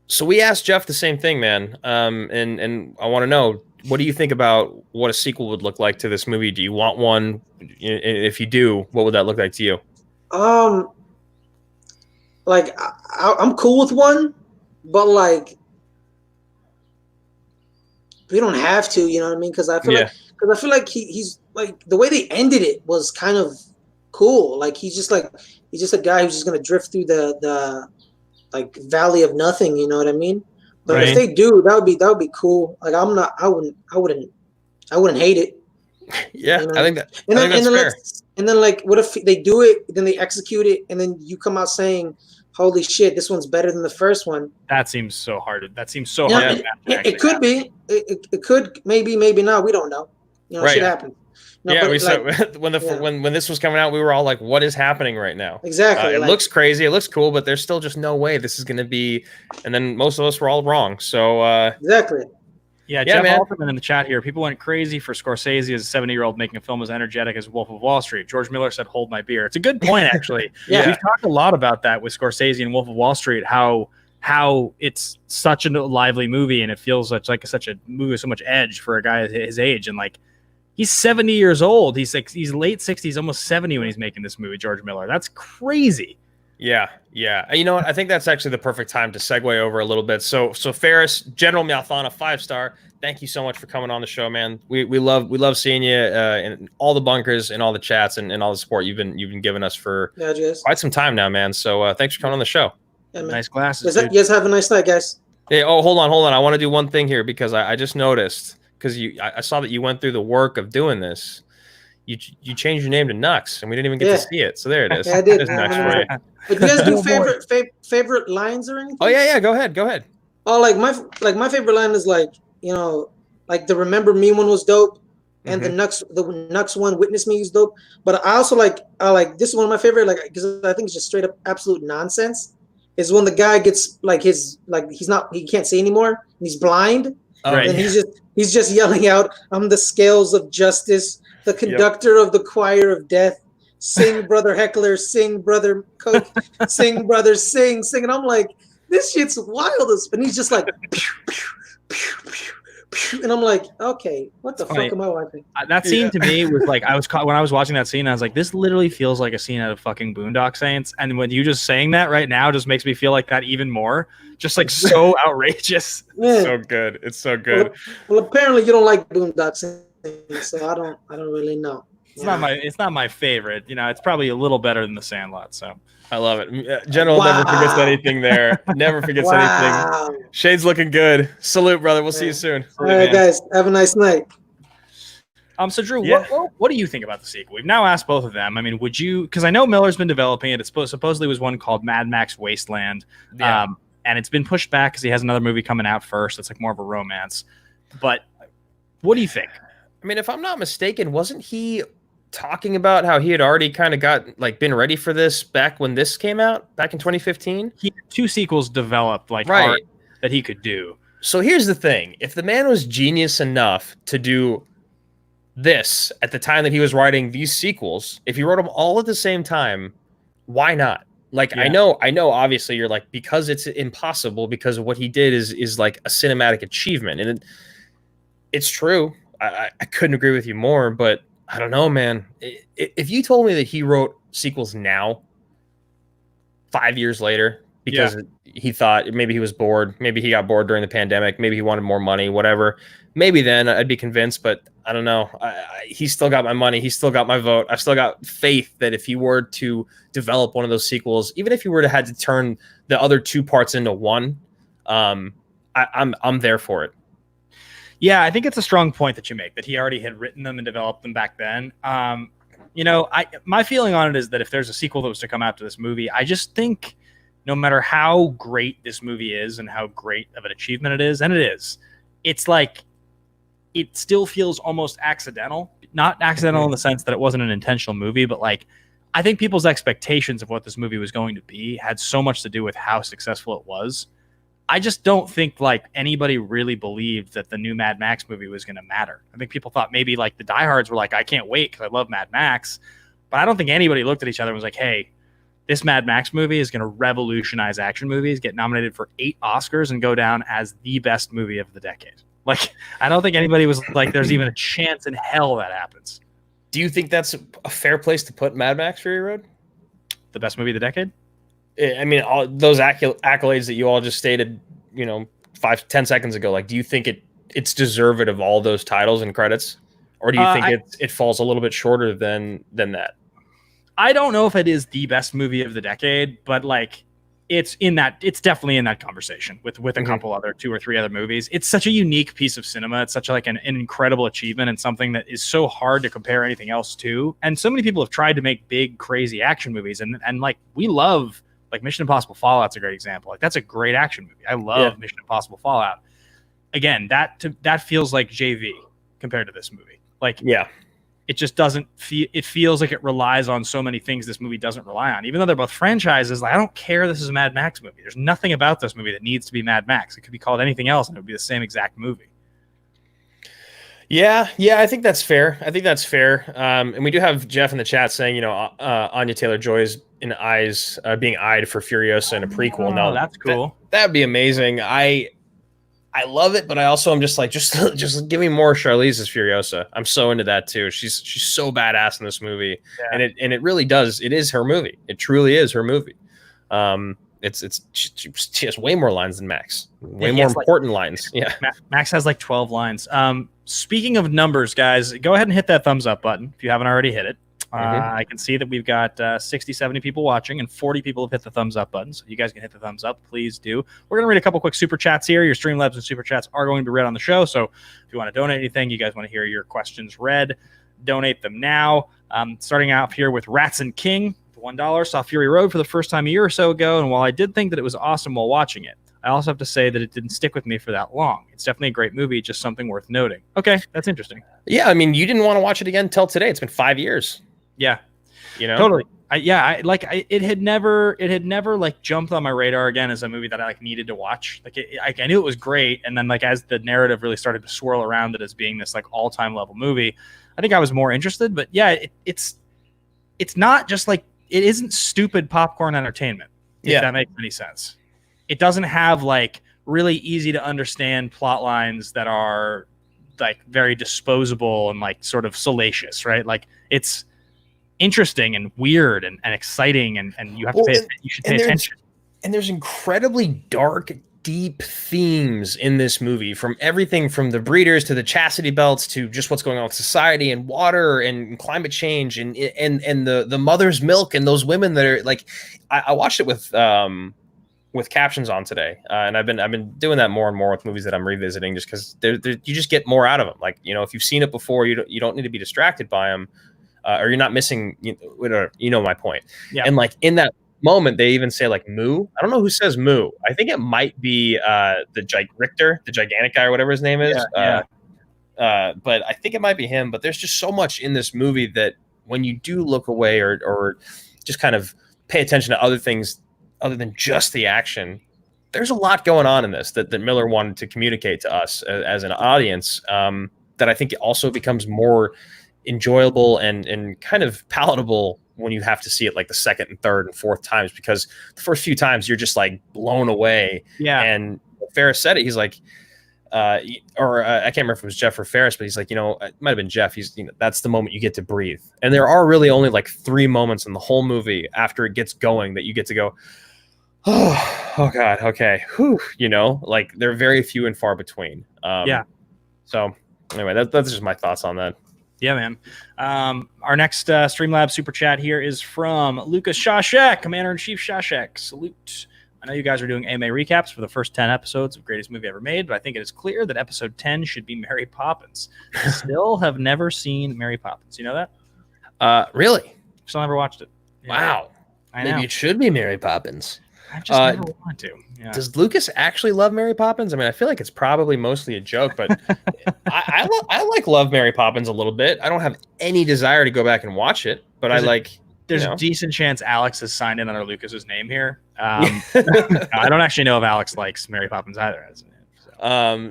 So we asked Jeff the same thing, man. And I want to know, what do you think about what a sequel would look like to this movie? Do you want one? If you do, what would that look like to you? Like I'm cool with one, but like, we don't have to, you know what I mean? Because I feel like he's like, the way they ended it was kind of cool. Like he's just a guy who's just gonna drift through the like valley of nothing, you know what I mean? But if they do, that would be cool. Like I wouldn't hate it. Yeah, you know? I think that's fair. And then like, what if they do it, then they execute it, and then you come out saying, holy shit, this one's better than the first one. That seems so hard. Hard. It could be. It could, maybe not. We don't know. You know, shit happens. No, yeah, when this was coming out, we were all like, "What is happening right now?" Exactly. It looks crazy. It looks cool, but there's still just no way this is going to be. And then most of us were all wrong. So exactly. Yeah, Jeff Alterman in the chat here. People went crazy for Scorsese as a 70-year-old making a film as energetic as Wolf of Wall Street. George Miller said, "Hold my beer." It's a good point, actually. We've talked a lot about that with Scorsese and Wolf of Wall Street. How it's such a lively movie, and it feels like such a movie with so much edge for a guy his age. And like, he's 70 years old. He's late 60s, almost 70 when he's making this movie. George Miller. That's crazy. Yeah. You know what? I think that's actually the perfect time to segue over a little bit. So Ferris, General Meowthana, 5-star. Thank you so much for coming on the show, man. We love seeing you in all the bunkers and all the chats and all the support you've been giving us for quite some time now, man. So thanks for coming on the show. Yeah, nice glasses. You guys have a nice night, guys. Hey, hold on. I want to do one thing here because I just noticed, because I saw that you went through the work of doing this. You changed your name to Nux, and we didn't even get to see it. So there it is. Yeah, I did. There's Nux for you. But you guys do favorite lines or anything? Oh yeah. Go ahead. Oh, like my favorite line is like, you know, like the "Remember Me" one was dope. and the Nux one, Witness Me, is dope. But I also like this is one of my favorite, like, because I think it's just straight up absolute nonsense. Is when the guy gets like he can't see anymore. He's blind, Right. and he's just yelling out, "I'm the scales of justice, the conductor of the choir of death. Sing, brother heckler, sing, brother coke, sing, brother, sing, sing." And I'm like, this shit's wild. And he's just like, pew, pew, pew, pew, pew. And I'm like, okay, what the fuck am I watching? That scene to me was like, when I was watching that scene, I was like, this literally feels like a scene out of fucking Boondock Saints. And when you just saying that right now just makes me feel like that even more. Just like so outrageous. Man. So good. It's so good. Well, apparently you don't like Boondock Saints, so I don't really know. It's not my favorite. You know, it's probably a little better than The Sandlot. So I love it. General never forgets anything there. Never forgets anything. Shade's looking good. Salute, brother. We'll see you soon. All right, guys. Have a nice night. So Drew, what do you think about the sequel? We've now asked both of them. I mean, would you? Because I know Miller's been developing it. It supposedly was one called Mad Max Wasteland, and it's been pushed back because he has another movie coming out first. It's like more of a romance. But what do you think? I mean, if I'm not mistaken, wasn't he talking about how he had already kind of been ready for this back when this came out back in 2015? He had 2 sequels developed art that he could do. So here's the thing. If the man was genius enough to do this at the time that he was writing these sequels, if he wrote them all at the same time, why not? Like, I know obviously you're like, because it's impossible, because what he did is like a cinematic achievement. And it's true. I couldn't agree with you more, but I don't know, man. If you told me that he wrote sequels now, 5 years later, because he thought maybe he was bored, maybe he got bored during the pandemic, maybe he wanted more money, whatever, maybe then I'd be convinced. But I don't know. He's still got my money. He's still got my vote. I've still got faith that if he were to develop one of those sequels, even if he were to had to turn the other 2 parts into one, I'm there for it. Yeah, I think it's a strong point that you make, that he already had written them and developed them back then. My feeling on it is that if there's a sequel that was to come out to this movie, I just think no matter how great this movie is and how great of an achievement it is, and it is, it's like it still feels almost accidental. Not accidental in the sense that it wasn't an intentional movie, but like I think people's expectations of what this movie was going to be had so much to do with how successful it was. I just don't think like anybody really believed that the new Mad Max movie was going to matter. I think people thought maybe like the diehards were like, I can't wait because I love Mad Max. But I don't think anybody looked at each other and was like, hey, this Mad Max movie is going to revolutionize action movies, get nominated for 8 Oscars, and go down as the best movie of the decade. Like, I don't think anybody was like, there's even a chance in hell that happens. Do you think that's a fair place to put Mad Max Fury Road? The best movie of the decade? I mean, all those accolades that you all just stated, 5-10 seconds ago, like, do you think it's deserved of all those titles and credits? Or do you think it falls a little bit shorter than that? I don't know if it is the best movie of the decade, but like it's definitely in that conversation with a couple other 2 or 3 other movies. It's such a unique piece of cinema. It's such like an incredible achievement and something that is so hard to compare anything else to. And so many people have tried to make big, crazy action movies. And like, we love, like, Mission Impossible Fallout's a great example. Like, that's a great action movie. I love Mission Impossible Fallout. Again, that feels like JV compared to this movie. Like, it just doesn't feel. It feels like it relies on so many things this movie doesn't rely on. Even though they're both franchises, like, I don't care. This is a Mad Max movie. There's nothing about this movie that needs to be Mad Max. It could be called anything else, and it would be the same exact movie. Yeah, I think that's fair. And we do have Jeff in the chat saying, Anya Taylor-Joy's being eyed for Furiosa in a prequel. Oh, no, that's cool. That'd be amazing. I love it, but I also am just like, just give me more Charlize as Furiosa. I'm so into that too. She's so badass in this movie, and it really does. It is her movie. It truly is her movie. She has way more lines than Max. Way more important lines. Yeah, Max has like 12 lines. Speaking of numbers, guys, go ahead and hit that thumbs up button if you haven't already hit it. I can see that we've got 60, 70 people watching, and 40 people have hit the thumbs up button. So you guys can hit the thumbs up. Please do. We're going to read a couple quick super chats here. Your Streamlabs and super chats are going to be read on the show. So if you want to donate anything, you guys want to hear your questions read, donate them now. Starting out here with Rats and King, $1. Saw Fury Road for the first time a year or so ago, and while I did think that it was awesome while watching it, I also have to say that it didn't stick with me for that long. It's definitely a great movie, just something worth noting. Okay, that's interesting. Yeah, I mean, you didn't want to watch it again until today. It's been 5 years. Yeah, Totally. It had never like jumped on my radar again as a movie that I like needed to watch. Like I knew it was great, and then like as the narrative really started to swirl around it as being this like all-time level movie, I think I was more interested. But yeah, it's not just like, it isn't stupid popcorn entertainment, if that makes any sense. It doesn't have like really easy to understand plot lines that are like very disposable and like sort of salacious, right? Like it's interesting and weird and exciting, and you have to you should pay attention. And there's incredibly dark, deep themes in this movie, from everything from the breeders to the chastity belts to just what's going on with society and water and climate change and the mother's milk and those women that are like, I watched it with captions on today, and I've been doing that more and more with movies that I'm revisiting, just because you just get more out of them. Like, if you've seen it before, you don't need to be distracted by them. Or you're not missing, my point. Yeah. And like in that moment, they even say like moo. I don't know who says moo. I think it might be Richter, the gigantic guy or whatever his name is. But I think it might be him. But there's just so much in this movie that when you do look away or just kind of pay attention to other things other than just the action, there's a lot going on in this that Miller wanted to communicate to us as an audience, that I think also becomes more enjoyable and kind of palatable when you have to see it like the second and third and fourth times, because the first few times you're just like blown away. Yeah. And Ferris said it. He's like, I can't remember if it was Jeff or Ferris, but he's like, it might have been Jeff. He's, that's the moment you get to breathe. And there are really only like 3 moments in the whole movie after it gets going that you get to go, oh God, okay, whew, like they're very few and far between. So anyway, that's just my thoughts on that. Yeah, man. Our next Streamlabs super chat here is from Lucas Shashek, Commander-in-Chief Shashek. Salute. I know you guys are doing AMA recaps for the first 10 episodes of Greatest Movie Ever Made, but I think it is clear that episode 10 should be Mary Poppins. Still have never seen Mary Poppins. You know that? Really? Still never watched it. Yeah. Wow. I know. Maybe it should be Mary Poppins. I just never want to. Yeah. Does Lucas actually love Mary Poppins? I mean, I feel like it's probably mostly a joke, but I like love Mary Poppins a little bit. I don't have any desire to go back and watch it, but there's a decent chance Alex has signed in under Lucas's name here. I don't actually know if Alex likes Mary Poppins either.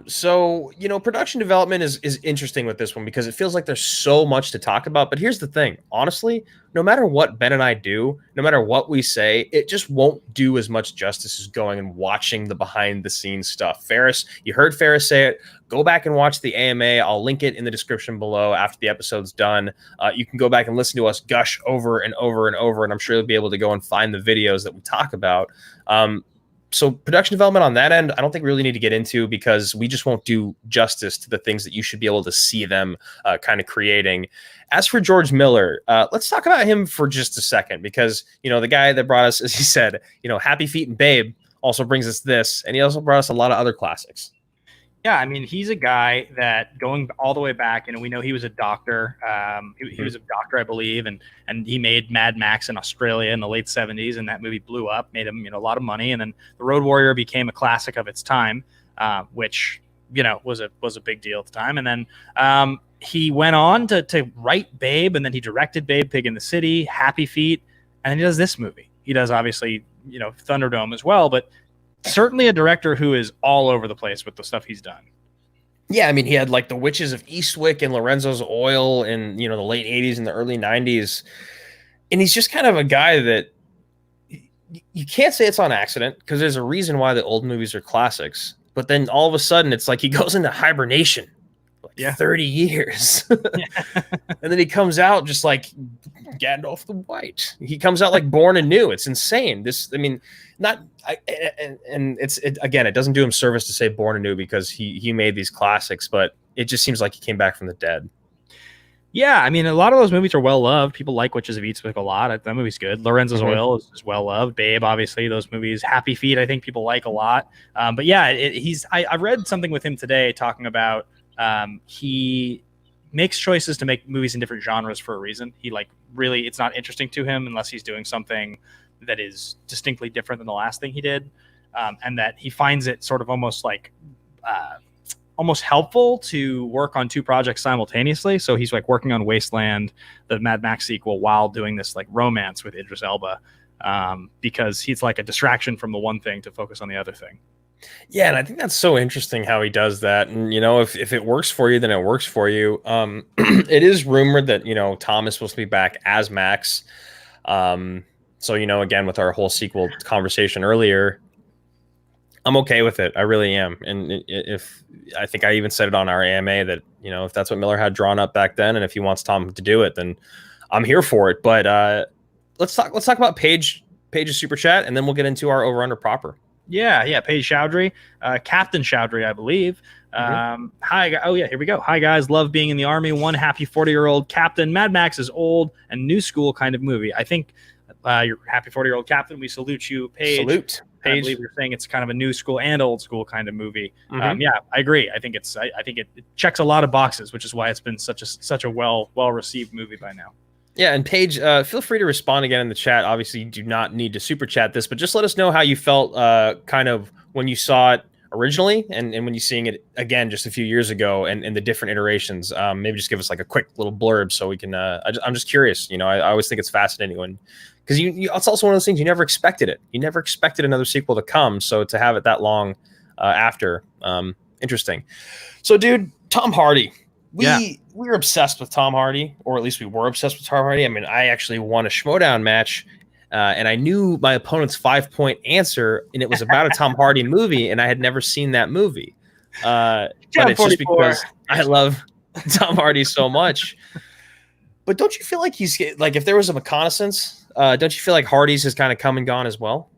So production development is interesting with this one because it feels like there's so much to talk about. But here's the thing, honestly, no matter what Ben and I do, no matter what we say, it just won't do as much justice as going and watching the behind the scenes stuff. Ferris, you heard Ferris say it. Go back and watch the AMA. I'll link it in the description below after the episode's done. You can go back and listen to us gush over and over and over, and I'm sure you'll be able to go and find the videos that we talk about. So production development on that end, I don't think we really need to get into because we just won't do justice to the things that you should be able to see them kind of creating. As for George Miller, let's talk about him for just a second because, the guy that brought us, as he said, Happy Feet and Babe also brings us this, and he also brought us a lot of other classics. Yeah, I mean, he's a guy that going all the way back, we know he was a doctor. He was a doctor, I believe, and he made Mad Max in Australia in the late 70s, and that movie blew up, made him a lot of money. And then The Road Warrior became a classic of its time, which was a big deal at the time. And then he went on to write Babe, and then he directed Babe, Pig in the City, Happy Feet, and then he does this movie. He does obviously Thunderdome as well, but certainly a director who is all over the place with the stuff he's done. Yeah, I mean, he had like The Witches of Eastwick and Lorenzo's Oil in the late 80s and the early 90s. And he's just kind of a guy that you can't say it's on accident because there's a reason why the old movies are classics. But then all of a sudden it's like he goes into hibernation. 30 years. And then he comes out just like Gandalf the White. He comes out like Born Anew. It's insane. It doesn't do him service to say Born Anew because he made these classics, but it just seems like he came back from the dead. Yeah, I mean, a lot of those movies are well loved. People like Witches of Eastwick a lot. That movie's good. Lorenzo's Oil is well loved. Babe, obviously, those movies. Happy Feet, I think people like a lot. But yeah, I read something with him today talking about he makes choices to make movies in different genres for a reason. He really, it's not interesting to him unless he's doing something that is distinctly different than the last thing he did. and that he finds it sort of almost like almost helpful to work on two projects simultaneously. So he's like working on Wasteland, the Mad Max sequel, while doing this like romance with Idris Elba, because he's like a distraction from the one thing to focus on the other thing. Yeah, and I think that's so interesting how he does that. And, you know, if it works for you, then it works for you. It is rumored that, you know, Tom is supposed to be back as Max. So, you know, again, with our whole sequel conversation earlier, I'm okay with it. I really am. And if I think I even said it on our AMA that, you know, if that's what Miller had drawn up back then, and if he wants Tom to do it, then I'm here for it. But let's talk about Paige's super chat, and then we'll get into our over under proper. Yeah, Paige Chowdhury, Captain Chowdhury, I believe. Hi, oh yeah, here we go. Hi guys, love being in the Army. One happy 40-year-old captain. Mad Max is old and new school kind of movie. I think you're happy 40-year-old captain. We salute you, Paige. Salute. I believe you're saying it's kind of a new school and old school kind of movie. Yeah, I agree. I think it checks a lot of boxes, which is why it's been such a well received movie by now. Yeah, and Paige, feel free to respond again in the chat. Obviously, you do not need to super chat this, but just let us know how you felt kind of when you saw it originally and when you're seeing it again just a few years ago and the different iterations. Maybe just give us like a quick little blurb so we can I'm just curious. You know, I always think it's fascinating when because it's also one of those things you never expected it. You never expected another sequel to come, so to have it that long after, interesting. So, dude, Tom Hardy. We're obsessed with Tom Hardy, or at least we were obsessed with Tom Hardy. I mean, I actually won a Schmodown match, and I knew my opponent's 5-point answer, and it was about a Tom Hardy movie, and I had never seen that movie. But it's just because I love Tom Hardy so much. But don't you feel like he's like, if there was a reconnaissance, don't you feel like Hardy's has kind of come and gone as well?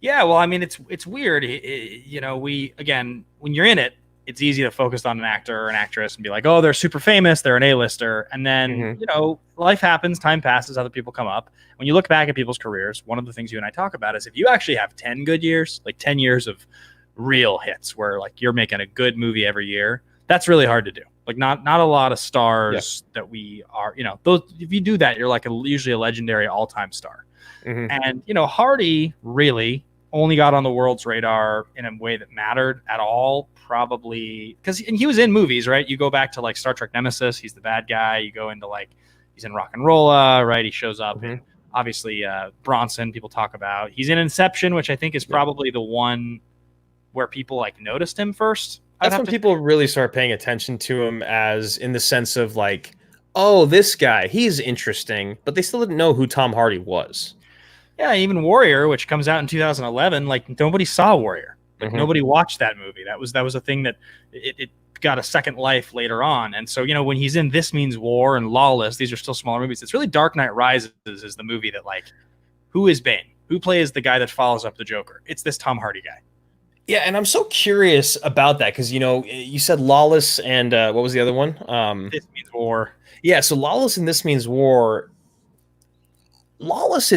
Yeah, well, I mean, it's weird. You know, when you're in it, it's easy to focus on an actor or an actress and be like, oh, they're super famous, they're an A-lister. And then, you know, life happens, time passes, other people come up. When you look back at people's careers, one of the things you and I talk about is if you actually have 10 good years, like 10 years of real hits where like you're making a good movie every year, that's really hard to do. Like not a lot of stars that we are, you know, those, if you do that, you're like usually a legendary all-time star. And, you know, Hardy really only got on the world's radar in a way that mattered at all, probably because he was in movies, right? You go back to like Star Trek Nemesis, he's the bad guy. You go into like he's in Rock and Rolla, right? He shows up in, obviously Bronson, people talk about. He's in Inception, which I think is probably the one where people like noticed him first. That's when people really start paying attention to him, as in the sense of like, oh, this guy, he's interesting, but they still didn't know who Tom Hardy was. Yeah, even Warrior, which comes out in 2011, like nobody saw Warrior. Like nobody watched that movie. That was a thing that it got a second life later on. And so, you know, when he's in This Means War and Lawless, these are still smaller movies. It's really Dark Knight Rises is the movie that like, who is Bane? Who plays the guy that follows up the Joker? It's this Tom Hardy guy. Yeah, and I'm so curious about that because, you know, you said Lawless and what was the other one? This Means War. Yeah, so Lawless and This Means War. Lawless,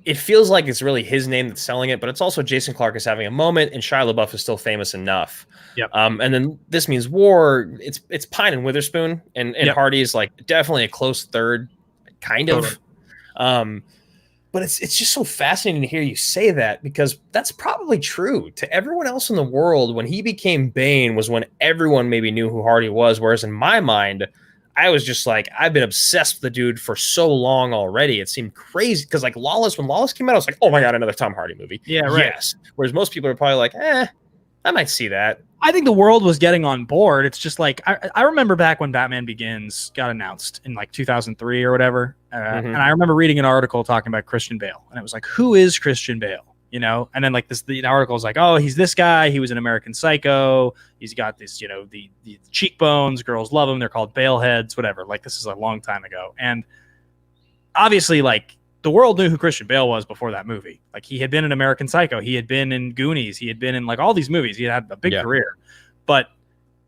it feels like it's really his name that's selling it, but it's also Jason Clarke is having a moment, and Shia LaBeouf is still famous enough. And then This Means War, it's Pine and Witherspoon, and Hardy is like definitely a close third, kind of. But it's just so fascinating to hear you say that, because that's probably true to everyone else in the world. When he became Bane was when everyone maybe knew who Hardy was, whereas in my mind, I was just like, I've been obsessed with the dude for so long already. It seemed crazy because like when Lawless came out, I was like, oh my God, another Tom Hardy movie. Yeah, right. Yes. Whereas most people are probably like, I might see that. I think the world was getting on board. It's just like, I remember back when Batman Begins got announced in like 2003 or whatever. And I remember reading an article talking about Christian Bale. And it was like, who is Christian Bale? You know, and then like the article is like, oh, he's this guy. He was an American Psycho. He's got this, you know, the cheekbones. Girls love him. They're called Bale heads, whatever. Like this is a long time ago. And obviously, like the world knew who Christian Bale was before that movie. Like he had been in American Psycho. He had been in Goonies. He had been in like all these movies. He had a big career. But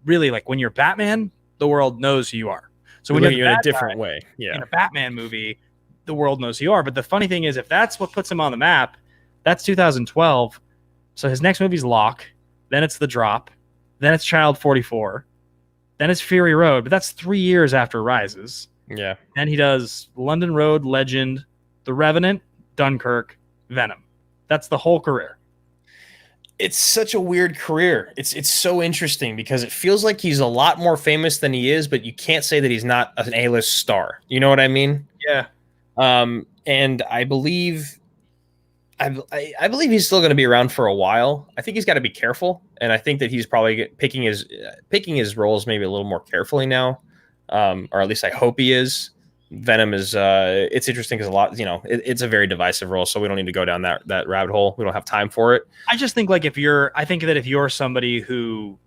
really, like when you're Batman, the world knows who you are. So when you're in a different way, in a Batman movie, the world knows who you are. But the funny thing is, if that's what puts him on the map, that's 2012. So his next movie's Locke. Then it's The Drop. Then it's Child 44. Then it's Fury Road. But that's 3 years after Rises. Yeah. Then he does London Road, Legend, The Revenant, Dunkirk, Venom. That's the whole career. it's such a weird career. It's so interesting because it feels like he's a lot more famous than he is, but you can't say that he's not an A-list star. You know what I mean? Yeah. And I believe he's still going to be around for a while. I think he's got to be careful, and I think that he's probably picking his roles maybe a little more carefully now, or at least I hope he is. Venom is it's interesting because a lot, it's a very divisive role, so we don't need to go down that rabbit hole. We don't have time for it. I just think like if you're somebody who,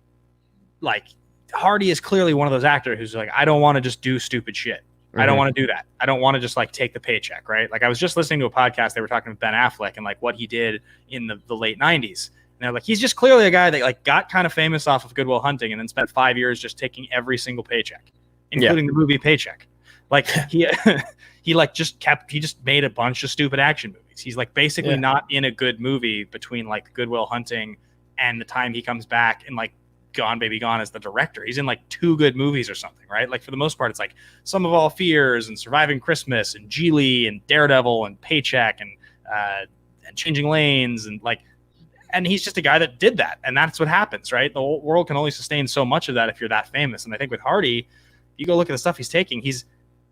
like, Hardy is clearly one of those actors who's like, I don't want to just do stupid shit. I don't want to do that. I don't want to just like take the paycheck, right? Like I was just listening to a podcast. They were talking with Ben Affleck and like what he did in the late 90s. And they're like, he's just clearly a guy that like got kind of famous off of Good Will Hunting and then spent 5 years just taking every single paycheck, including the movie Paycheck. Like he just made a bunch of stupid action movies. He's like basically not in a good movie between like Good Will Hunting and the time he comes back and like Gone Baby Gone as the director. He's in like 2 good movies or something, right? Like for the most part, it's like Sum of All Fears and Surviving Christmas and Geely and Daredevil and Paycheck and Changing Lanes and he's just a guy that did that, and that's what happens, right? The whole world can only sustain so much of that if you're that famous. And I think with Hardy, you go look at the stuff he's taking. He's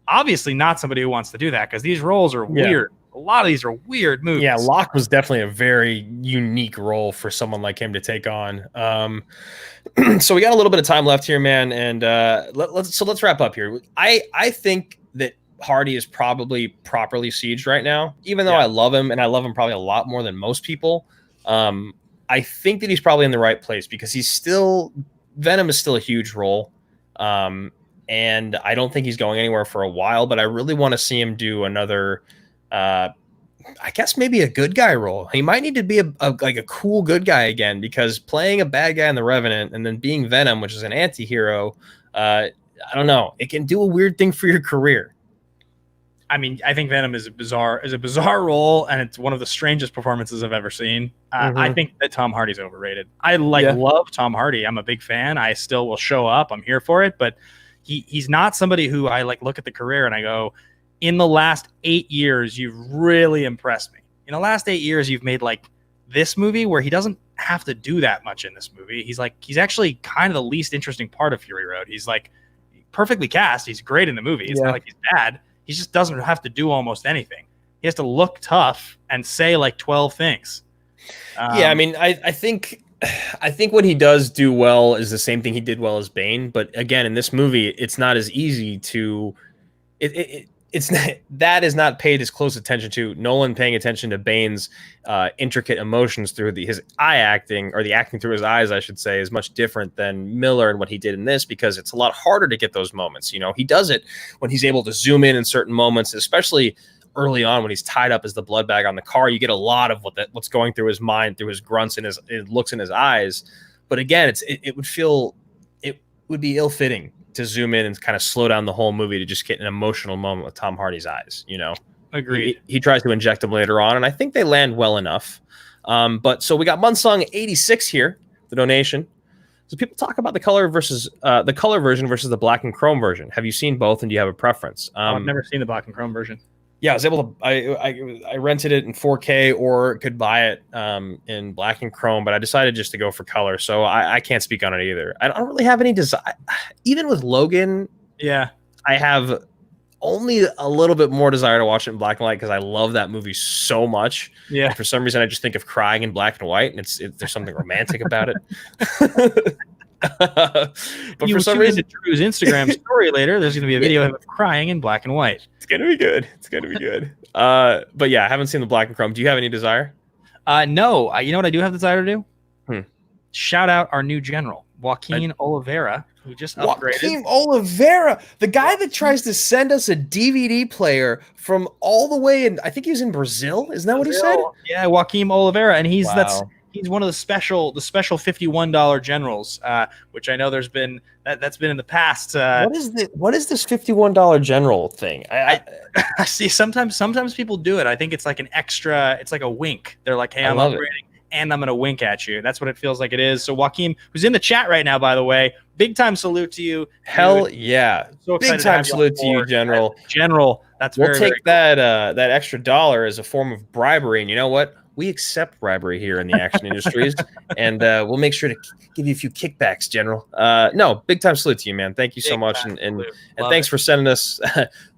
obviously not somebody who wants to do that because these roles are weird. A lot of these are weird movies. Yeah, Locke was definitely a very unique role for someone like him to take on. So we got a little bit of time left here, man, and let's wrap up here. I think that Hardy is probably properly sieged right now, even though I love him, and I love him probably a lot more than most people. I think that he's probably in the right place because Venom is still a huge role. And I don't think he's going anywhere for a while, but I really want to see him do another, I guess maybe a good guy role. He might need to be a cool good guy again, because playing a bad guy in The Revenant and then being Venom, which is an anti-hero, I don't know. It can do a weird thing for your career. I mean, I think Venom is a bizarre role, and it's one of the strangest performances I've ever seen. I think that Tom Hardy's overrated. I love Tom Hardy. I'm a big fan. I still will show up. I'm here for it, but he's not somebody who I like look at the career and I go, in the last 8 years, you've really impressed me. In the last 8 years, you've made like this movie where he doesn't have to do that much in this movie. He's actually kind of the least interesting part of Fury Road. He's like perfectly cast. He's great in the movie. It's not like he's bad. He just doesn't have to do almost anything. He has to look tough and say like 12 things. I mean, I think what he does do well is the same thing he did well as Bane. But again, in this movie, it's not as easy to it's not, that is not paid as close attention to. Nolan paying attention to Bane's intricate emotions through his eye acting, or the acting through his eyes, I should say, is much different than Miller and what he did in this, because it's a lot harder to get those moments. He does it when he's able to zoom in certain moments, especially early on when he's tied up as the blood bag on the car. You get a lot of what's going through his mind, through his grunts and his looks in his eyes. But again, it would be ill-fitting to zoom in and kind of slow down the whole movie to just get an emotional moment with Tom Hardy's eyes. Agreed. He tries to inject them later on, and I think they land well enough. But so we got Munsong 86 here, the donation. So people talk about the color version versus the black and chrome version. Have you seen both, and do you have a preference? I've never seen the black and chrome version. Yeah, I was able to. I rented it in 4K or could buy it in black and chrome, but I decided just to go for color. So I can't speak on it either. I don't really have any desire. Even with Logan, I have only a little bit more desire to watch it in black and white because I love that movie so much. Yeah. For some reason, I just think of crying in black and white, and there's something romantic about it. But for some reason, Drew's Instagram story later, there's going to be a video of him crying in black and white. It's going to be good. But yeah, I haven't seen the black and chrome. Do you have any desire? No. You know what I do have desire to do? Shout out our new general, Joaquin Oliveira, who just upgraded. Joaquin Oliveira, the guy that tries to send us a DVD player from all the way in, I think he was in Brazil. Isn't that what he said? Yeah, Joaquin Oliveira, and he's one of the special $51 generals, which I know there's been that's been in the past. What is this $51 general thing? I see. Sometimes people do it. I think it's like an extra. It's like a wink. They're like, "Hey, I'm upgrading, and I'm going to wink at you." That's what it feels like it is. So Joaquin, who's in the chat right now, by the way, big time salute to you. Hell yeah! So big time salute to you, General. General, we'll take that extra dollar as a form of bribery, and you know what? we accept bribery here in the action industries, and we'll make sure to give you a few kickbacks, General. No, big time salute to you, man. Thank you so much, and thanks for sending us.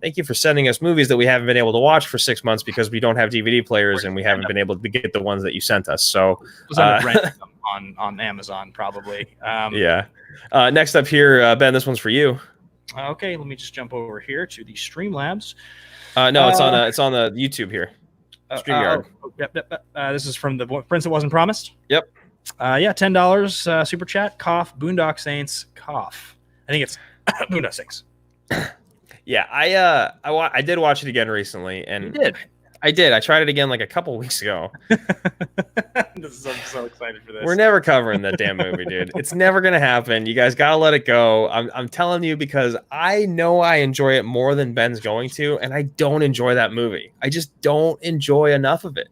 Thank you for sending us movies that we haven't been able to watch for 6 months because we don't have DVD players and we haven't been able to get the ones that you sent us. So on Amazon probably. Yeah. Next up here, Ben, this one's for you. Okay, let me just jump over here to the Streamlabs. No, it's on the YouTube here. StreamYard. Yep. This is from the Prince That Wasn't Promised. Yep. Yeah, $10 super chat. Cough. Boondock Saints. Cough. I think it's Boondock Saints. Yeah, I did watch it again recently, and you did. I did. I tried it again like a couple weeks ago. I'm so excited for this. We're never covering that damn movie, dude. It's never gonna happen. You guys gotta let it go. I'm telling you because I know I enjoy it more than Ben's going to, and I don't enjoy that movie. I just don't enjoy enough of it.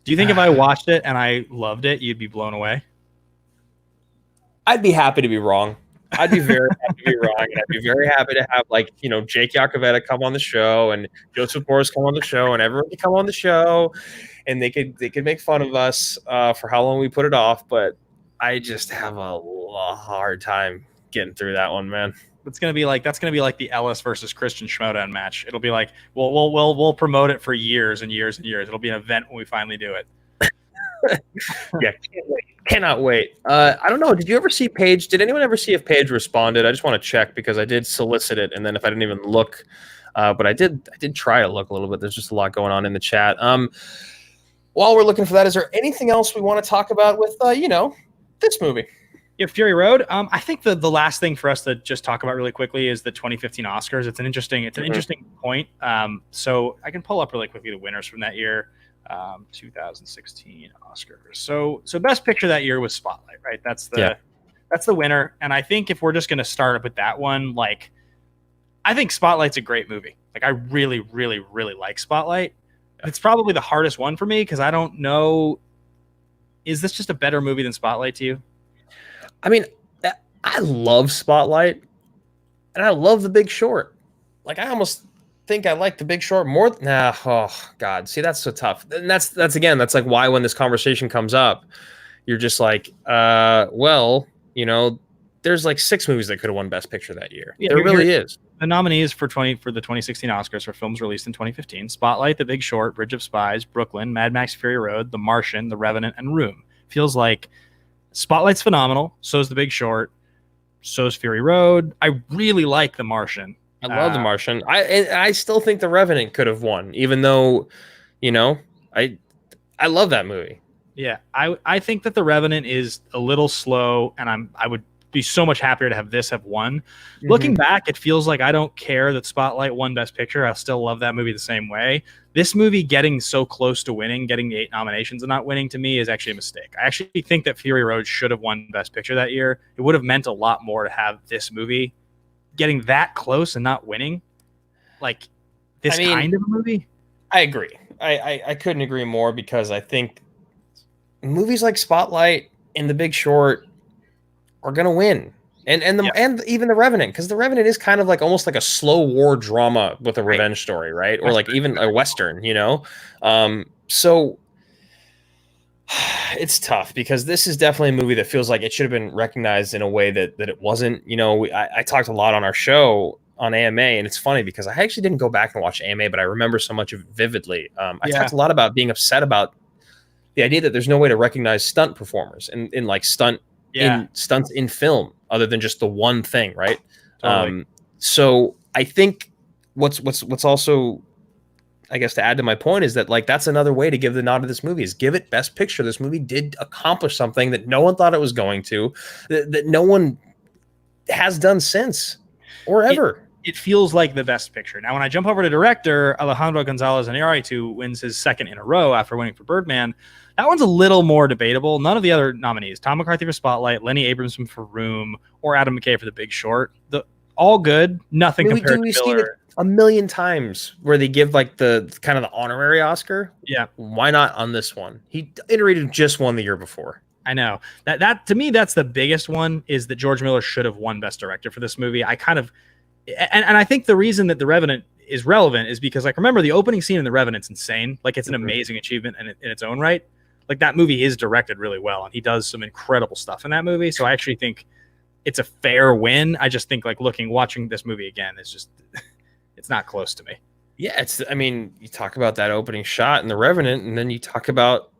Do you think if I watched it and I loved it, you'd be blown away? I'd be happy to be wrong. I'd be very happy to be wrong, and I'd be very happy to have Jake Yacovetta come on the show and Joseph Boris come on the show and everyone could come on the show and they could make fun of us for how long we put it off. But I just have a hard time getting through that one, man. That's gonna be like the Ellis versus Christian Schmodown match. It'll be like we'll promote it for years and years and years. It'll be an event when we finally do it. Yeah, cannot wait. I don't know. Did you ever see Paige? Did anyone ever see if Paige responded? I just want to check because I did solicit it, and then if I didn't even look, but I did try to look a little bit. There's just a lot going on in the chat. While we're looking for that, is there anything else we want to talk about with this movie? Yeah, Fury Road. I think the last thing for us to just talk about really quickly is the 2015 Oscars. It's an interesting point. So I can pull up really quickly the winners from that year. 2016 Oscars. So Best Picture that year was Spotlight, right? That's the winner. And I think if we're just going to start with that one, like, I think Spotlight's a great movie. Like, I really, really, really like Spotlight. It's probably the hardest one for me because I don't know. Is this just a better movie than Spotlight to you? I mean, I love Spotlight and I love The Big Short. Like, I almost think I like The Big Short more. Oh God, see, that's so tough. And that's like why when this conversation comes up, you're just like, well, there's like 6 movies that could have won Best Picture that year. Yeah, there really is. The nominees for the 2016 Oscars are films released in 2015: Spotlight, The Big Short, Bridge of Spies, Brooklyn, Mad Max Fury Road, The Martian, The Revenant, and Room. Feels like Spotlight's phenomenal. So is The Big Short. So is Fury Road. I really like The Martian. I love The Martian. I still think The Revenant could have won, even though, I love that movie. Yeah, I think that The Revenant is a little slow, and I would be so much happier to have this have won. Mm-hmm. Looking back, it feels like I don't care that Spotlight won Best Picture. I still love that movie the same way. This movie getting so close to winning, getting the 8 nominations and not winning, to me is actually a mistake. I actually think that Fury Road should have won Best Picture that year. It would have meant a lot more to have this movie getting that close and not winning, like this kind of a movie. I agree. I couldn't agree more because I think movies like Spotlight and The Big Short are gonna win, and even The Revenant, because The Revenant is kind of like almost like a slow war drama with a revenge story, right? Or like even a Western, So it's tough because this is definitely a movie that feels like it should have been recognized in a way that it wasn't. I talked a lot on our show on AMA, and it's funny because I actually didn't go back and watch AMA, but I remember so much of it vividly. I talked a lot about being upset about the idea that there's no way to recognize stunt performers in like stunts in film other than just the one thing, right? Totally. So I think what's also, I guess, to add to my point is that like that's another way to give the nod to this movie is give it Best Picture. This movie did accomplish something that no one thought it was going to, that no one has done since or ever. It feels like the Best Picture. Now, when I jump over to director, Alejandro González Iñárritu wins his 2nd in a row after winning for Birdman. That one's a little more debatable. None of the other nominees, Tom McCarthy for Spotlight, Lenny Abrahamson for Room, or Adam McKay for The Big Short, all good. Nothing compared to Miller. A million times where they give like the kind of the honorary Oscar. Yeah. Why not on this one? He iterated just won the year before. I know that to me, that's the biggest one, is that George Miller should have won Best Director for this movie. I kind of, and I think the reason that The Revenant is relevant is because, like, remember the opening scene in The Revenant's insane. Like, it's an amazing achievement in its own right. Like, that movie is directed really well, and he does some incredible stuff in that movie. So I actually think it's a fair win. I just think, like, watching this movie again is just, it's not close to me. Yeah, I mean, you talk about that opening shot in The Revenant, and then you talk about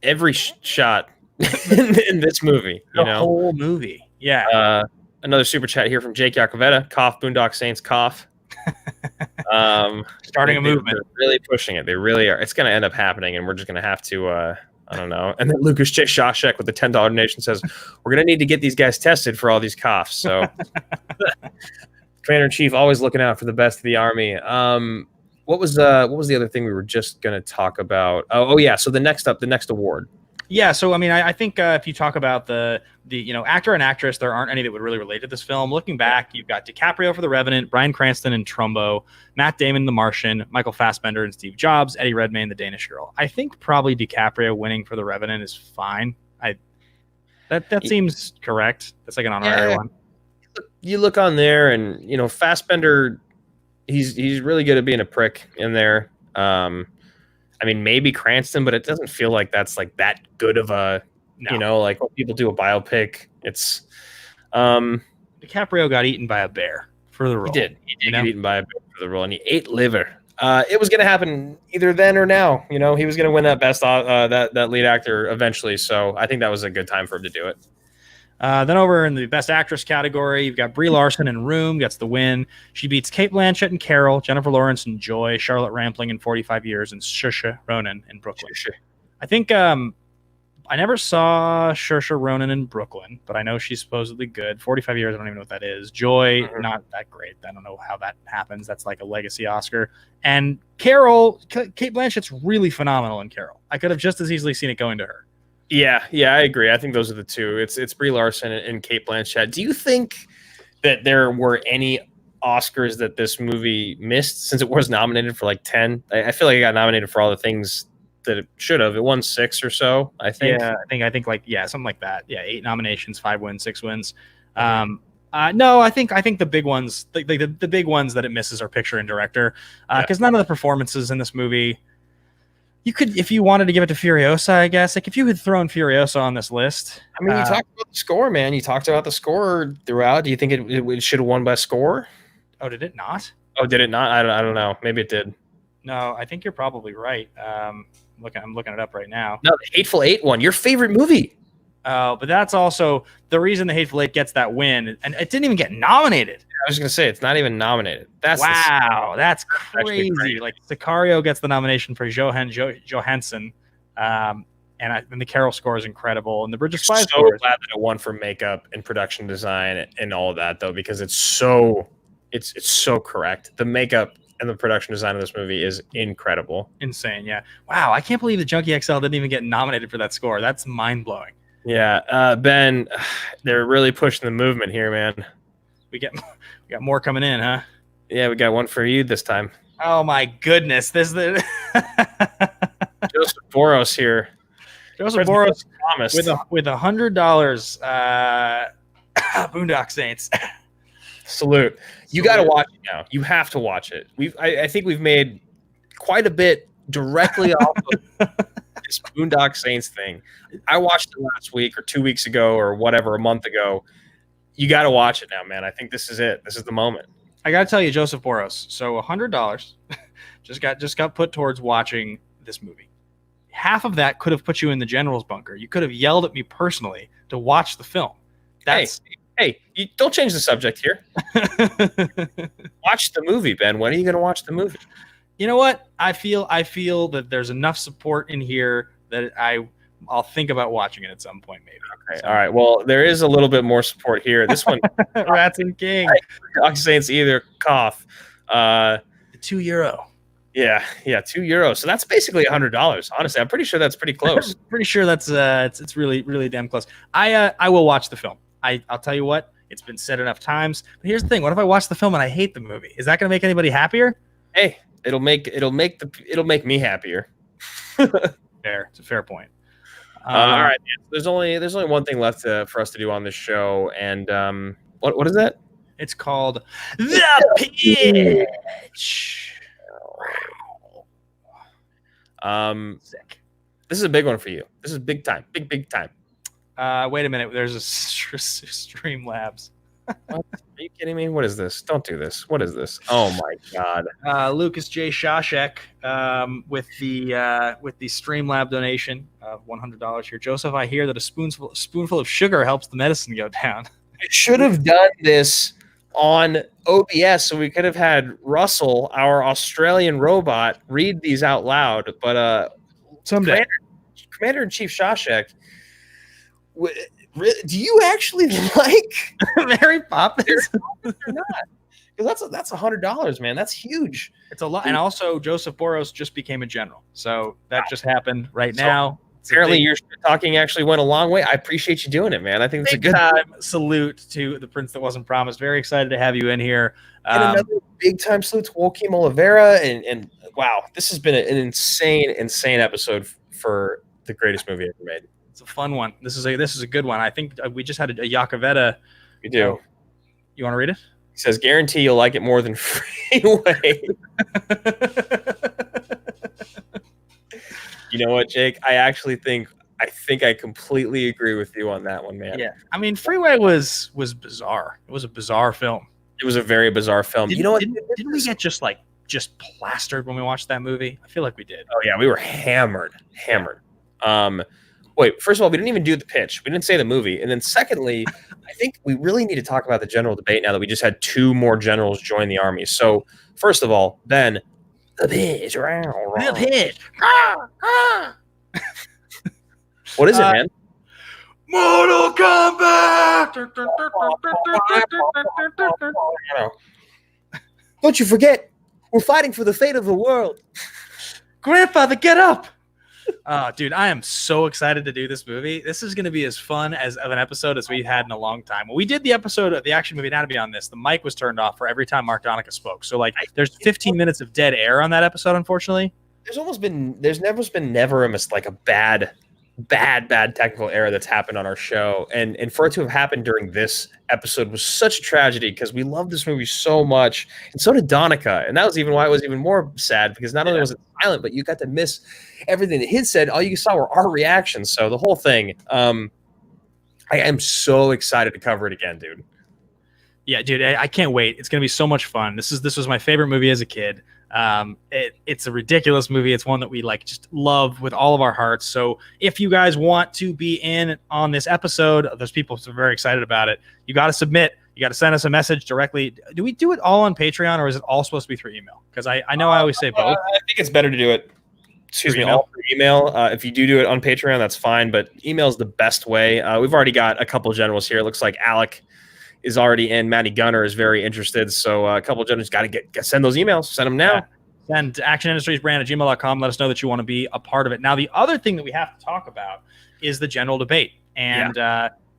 every shot in this movie. The whole movie. Yeah. Another super chat here from Jake Yacovetta. Cough, Boondock Saints, cough. Starting a movement. They're really pushing it. They really are. It's going to end up happening, and we're just going to have to, I don't know. And then Lucas J. Shashek with the $10 donation says, we're going to need to get these guys tested for all these coughs. So Commander-in-Chief always looking out for the best of the Army. What was the other thing we were just going to talk about? Oh yeah. So the next award. Yeah, so I mean, I think if you talk about the actor and actress, there aren't any that would really relate to this film. Looking back, you've got DiCaprio for The Revenant, Bryan Cranston in Trumbo, Matt Damon in The Martian, Michael Fassbender and Steve Jobs, Eddie Redmayne, The Danish Girl. I think probably DiCaprio winning for The Revenant is fine. That seems correct. That's like an honorary one. You look on there, and Fassbender, he's really good at being a prick in there. I mean, maybe Cranston, but it doesn't feel like that's like that good of a, like when people do a biopic, it's DiCaprio got eaten by a bear for the role. He did get eaten by a bear for the role, and he ate liver. It was going to happen either then or now. He was going to win that best that lead actor eventually. So I think that was a good time for him to do it. Then over in the Best Actress category, you've got Brie Larson in Room, gets the win. She beats Cate Blanchett in Carol, Jennifer Lawrence in Joy, Charlotte Rampling in 45 Years, and Saoirse Ronan in Brooklyn. I think I never saw Saoirse Ronan in Brooklyn, but I know she's supposedly good. 45 Years, I don't even know what that is. Joy, not that great. I don't know how that happens. That's like a legacy Oscar. And Carol, Cate Blanchett's really phenomenal in Carol. I could have just as easily seen it going to her. Yeah, I agree. I think those are the two. It's Brie Larson and Cate Blanchett. Do you think that there were any Oscars that this movie missed since it was nominated for like 10? I feel like it got nominated for all the things that it should have. It won 6 or so, I think. Yeah, I think something like that. Yeah, 8 nominations, 5 wins, 6 wins. No, I think the big ones, the big ones that it misses are picture and director, because none of the performances in this movie. You could, if you wanted to give it to Furiosa, I guess. Like, if you had thrown Furiosa on this list. I mean, you talked about the score, man. You talked about the score throughout. Do you think it should have won by score? Oh, did it not? Oh, did it not? I don't know. Maybe it did. No, I think you're probably right. I'm looking it up right now. No, the Hateful Eight one. Your favorite movie. Oh, but that's also the reason the Hateful Eight gets that win, and it didn't even get nominated. I was going to say, it's not even nominated. That's crazy. Like, Sicario gets the nomination for Johansson, and the Carol score is incredible, and the Bridge of Spies score. So glad that it won for makeup and production design and all of that, though, because it's so correct. The makeup and the production design of this movie is incredible. Insane, yeah. Wow, I can't believe the Junkie XL didn't even get nominated for that score. That's mind-blowing. Yeah, Ben, they're really pushing the movement here, man. We got more coming in, huh? Yeah, we got one for you this time. Oh my goodness, this is the Joseph Boros here. Joseph Boros with $100. Boondock Saints. Salute. You got to watch it now. You have to watch it. I think we've made quite a bit directly off of this Boondock Saints thing. I watched it last week or 2 weeks ago or whatever, a month ago. You got to watch it now, man. I think this is it. This is the moment. I got to tell you, Joseph Boros. So $100 just got put towards watching this movie. Half of that could have put you in the general's bunker. You could have yelled at me personally to watch the film. Hey, you don't change the subject here. Watch the movie, Ben. When are you going to watch the movie? You know what? I feel that there's enough support in here that I'll think about watching it at some point, maybe. Okay. All right. Well, there is a little bit more support here. This one, Rats and King. Boondock Saints either cough. €2. Yeah, €2. So that's basically $100. Honestly, I'm pretty sure that's pretty close. Pretty sure that's it's really, really damn close. I will watch the film. I'll tell you what, it's been said enough times. But here's the thing: what if I watch the film and I hate the movie? Is that going to make anybody happier? Hey, it'll make me happier. Fair. It's a fair point. All right. There's only one thing left for us to do on this show, and what is that? It's called The Pitch. Sick. This is a big one for you. This is big time. Big time. Wait a minute. There's a Streamlabs. What? Are you kidding me? What is this? Don't do this. What is this? Oh my god. Lucas J. Shashek with the Streamlab donation of $100 here. Joseph, I hear that a spoonful of sugar helps the medicine go down. I should have done this on OBS so we could have had Russell, our Australian robot, read these out loud. But someday, Commander-in-Chief Shashek, do you actually like Mary Poppins or not? Because that's $100, man. That's huge. It's a lot. And also, Joseph Boros just became a general, so that just happened right now. Apparently, your talking actually went a long way. I appreciate you doing it, man. I think it's a good time salute to the prince that wasn't promised. Very excited to have you in here. And another big time salute to Joaquim Oliveira. And wow, this has been an insane episode for the greatest movie ever made. It's a fun one. This is a good one. I think we just had a Yakavetta. We do. You want to read it? He says, "Guarantee you'll like it more than Freeway." You know what, Jake? I think I completely agree with you on that one, man. Yeah. I mean, Freeway was bizarre. It was a bizarre film. It was a very bizarre film. You know what? Didn't we get just plastered when we watched that movie? I feel like we did. Oh yeah, we were hammered. Wait, first of all, we didn't even do the pitch. We didn't say the movie. And then secondly, I think we really need to talk about the general debate now that we just had 2 more generals join the army. So first of all, Ben, the pitch. The pitch. What is it, man? Mortal Kombat. Don't you forget, we're fighting for the fate of the world. Grandfather, get up. Dude, I am so excited to do this movie. This is going to be as fun of an episode as we've had in a long time. When we did the episode of the Action Movie Anatomy on this, the mic was turned off for every time Mark Donica spoke. So there's 15 minutes of dead air on that episode, unfortunately. There's never a bad technical error that's happened on our show, and for it to have happened during this episode was such a tragedy because we love this movie so much, and so did Donica, and that was even why it was even more sad because not only was it silent, but you got to miss everything that he said. All you saw were our reactions. So the whole thing, I am so excited to cover it again, dude. Yeah, dude, I can't wait. It's gonna be so much fun. This was my favorite movie as a kid. It's a ridiculous movie. It's one that we just love with all of our hearts. So if you guys want to be in on this episode, there's people who are very excited about it. You got to submit. You got to send us a message directly. Do we do it all on Patreon or is it all supposed to be through email? Because I know I always say both. I think it's better to do it. All through email. If you do it on Patreon, that's fine. But email is the best way. We've already got a couple of generals here. It looks like Alec is already in. Matty Gunner is very interested. So a couple of generals got to send those emails. Send them now. Yeah. Send actionindustriesbrand@gmail.com. Let us know that you want to be a part of it. Now, the other thing that we have to talk about is the general debate. And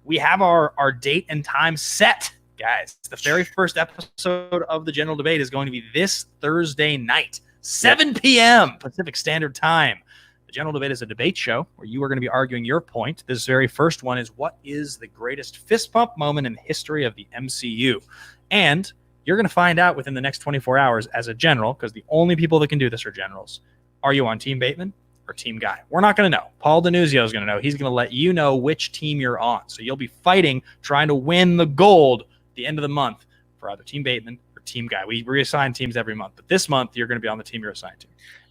we have our date and time set, guys. The very first episode of the general debate is going to be this Thursday night, 7 p.m. Pacific Standard Time. The general debate is a debate show where you are going to be arguing your point. This very first one is, what is the greatest fist pump moment in the history of the MCU? And you're going to find out within the next 24 hours as a general, because the only people that can do this are generals. Are you on Team Bateman or Team Guy? We're not going to know. Paul Denuzio is going to know. He's going to let you know which team you're on. So you'll be fighting, trying to win the gold at the end of the month for either Team Bateman or Team Guy. We reassign teams every month, but this month you're going to be on the team you're assigned to.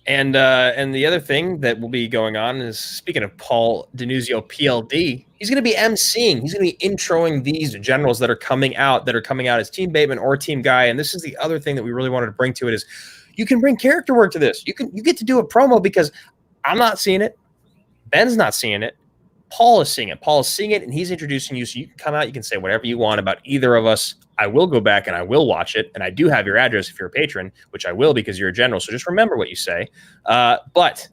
And the other thing that will be going on is, speaking of Paul Denuzio, PLD, he's going to be emceeing. He's going to be introing these generals that are coming out as Team Bateman or Team Guy. And this is the other thing that we really wanted to bring to it is you can bring character work to this. You get to do a promo because I'm not seeing it. Ben's not seeing it. Paul is seeing it. Paul is seeing it, and he's introducing you. So you can come out. You can say whatever you want about either of us. I will go back and I will watch it. And I do have your address if you're a patron, which I will because you're a general. So just remember what you say. But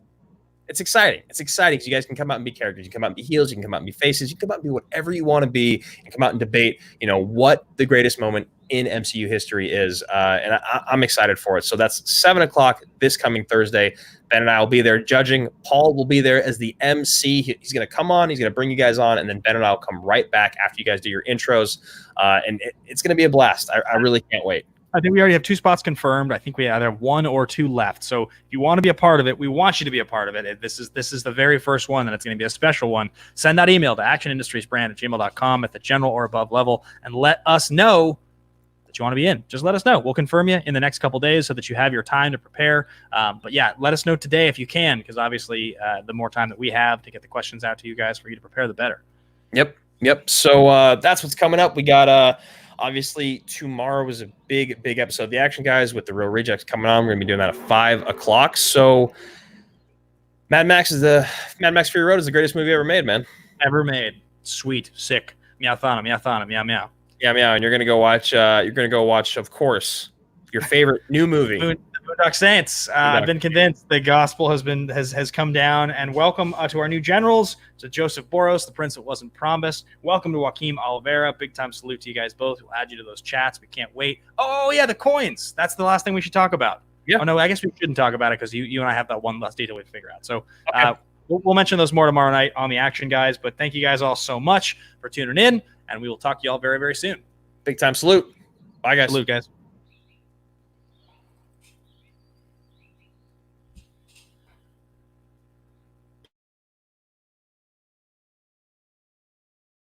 it's exciting. It's exciting because you guys can come out and be characters. You can come out and be heels. You can come out and be faces. You can come out and be whatever you want to be and come out and debate, what the greatest moment in MCU history is. And I'm excited for it. So that's 7:00 this coming Thursday. Ben and I will be there judging. Paul will be there as the MC. He's going to come on. He's going to bring you guys on. And then Ben and I will come right back after you guys do your intros. And it's going to be a blast. I really can't wait. I think we already have 2 spots confirmed. I think we either have 1 or 2 left. So if you want to be a part of it, we want you to be a part of it. This is the very first one, and it's going to be a special one. Send that email to actionindustriesbrand@gmail.com at the general or above level, and let us know that you want to be in. Just let us know. We'll confirm you in the next couple days so that you have your time to prepare. But yeah, let us know today if you can, because obviously the more time that we have to get the questions out to you guys for you to prepare, the better. Yep. So that's what's coming up. We got obviously tomorrow is a big episode of The Action Guys with the Real Rejects coming on. We're gonna be doing that at 5 o'clock. So Mad Max Fury Road is the greatest movie ever made, man. Ever made. Sweet, sick. Meowthana, meow meow. Yeah, and you're gonna go watch. Of course, your favorite new movie, The Boondock Saints. I've been convinced the gospel has come down. And welcome to our new generals, to Joseph Boros, the prince that wasn't promised. Welcome to Joaquim Oliveira. Big time salute to you guys both. We'll add you to those chats. We can't wait. Oh yeah, the coins. That's the last thing we should talk about. Yeah. Oh no, I guess we shouldn't talk about it because you and I have that one last detail we figure out. So okay. We'll mention those more tomorrow night on The Action Guys. But thank you guys all so much for tuning in, and we will talk to you all very, very soon. Big time salute. Bye, guys. Salute, guys.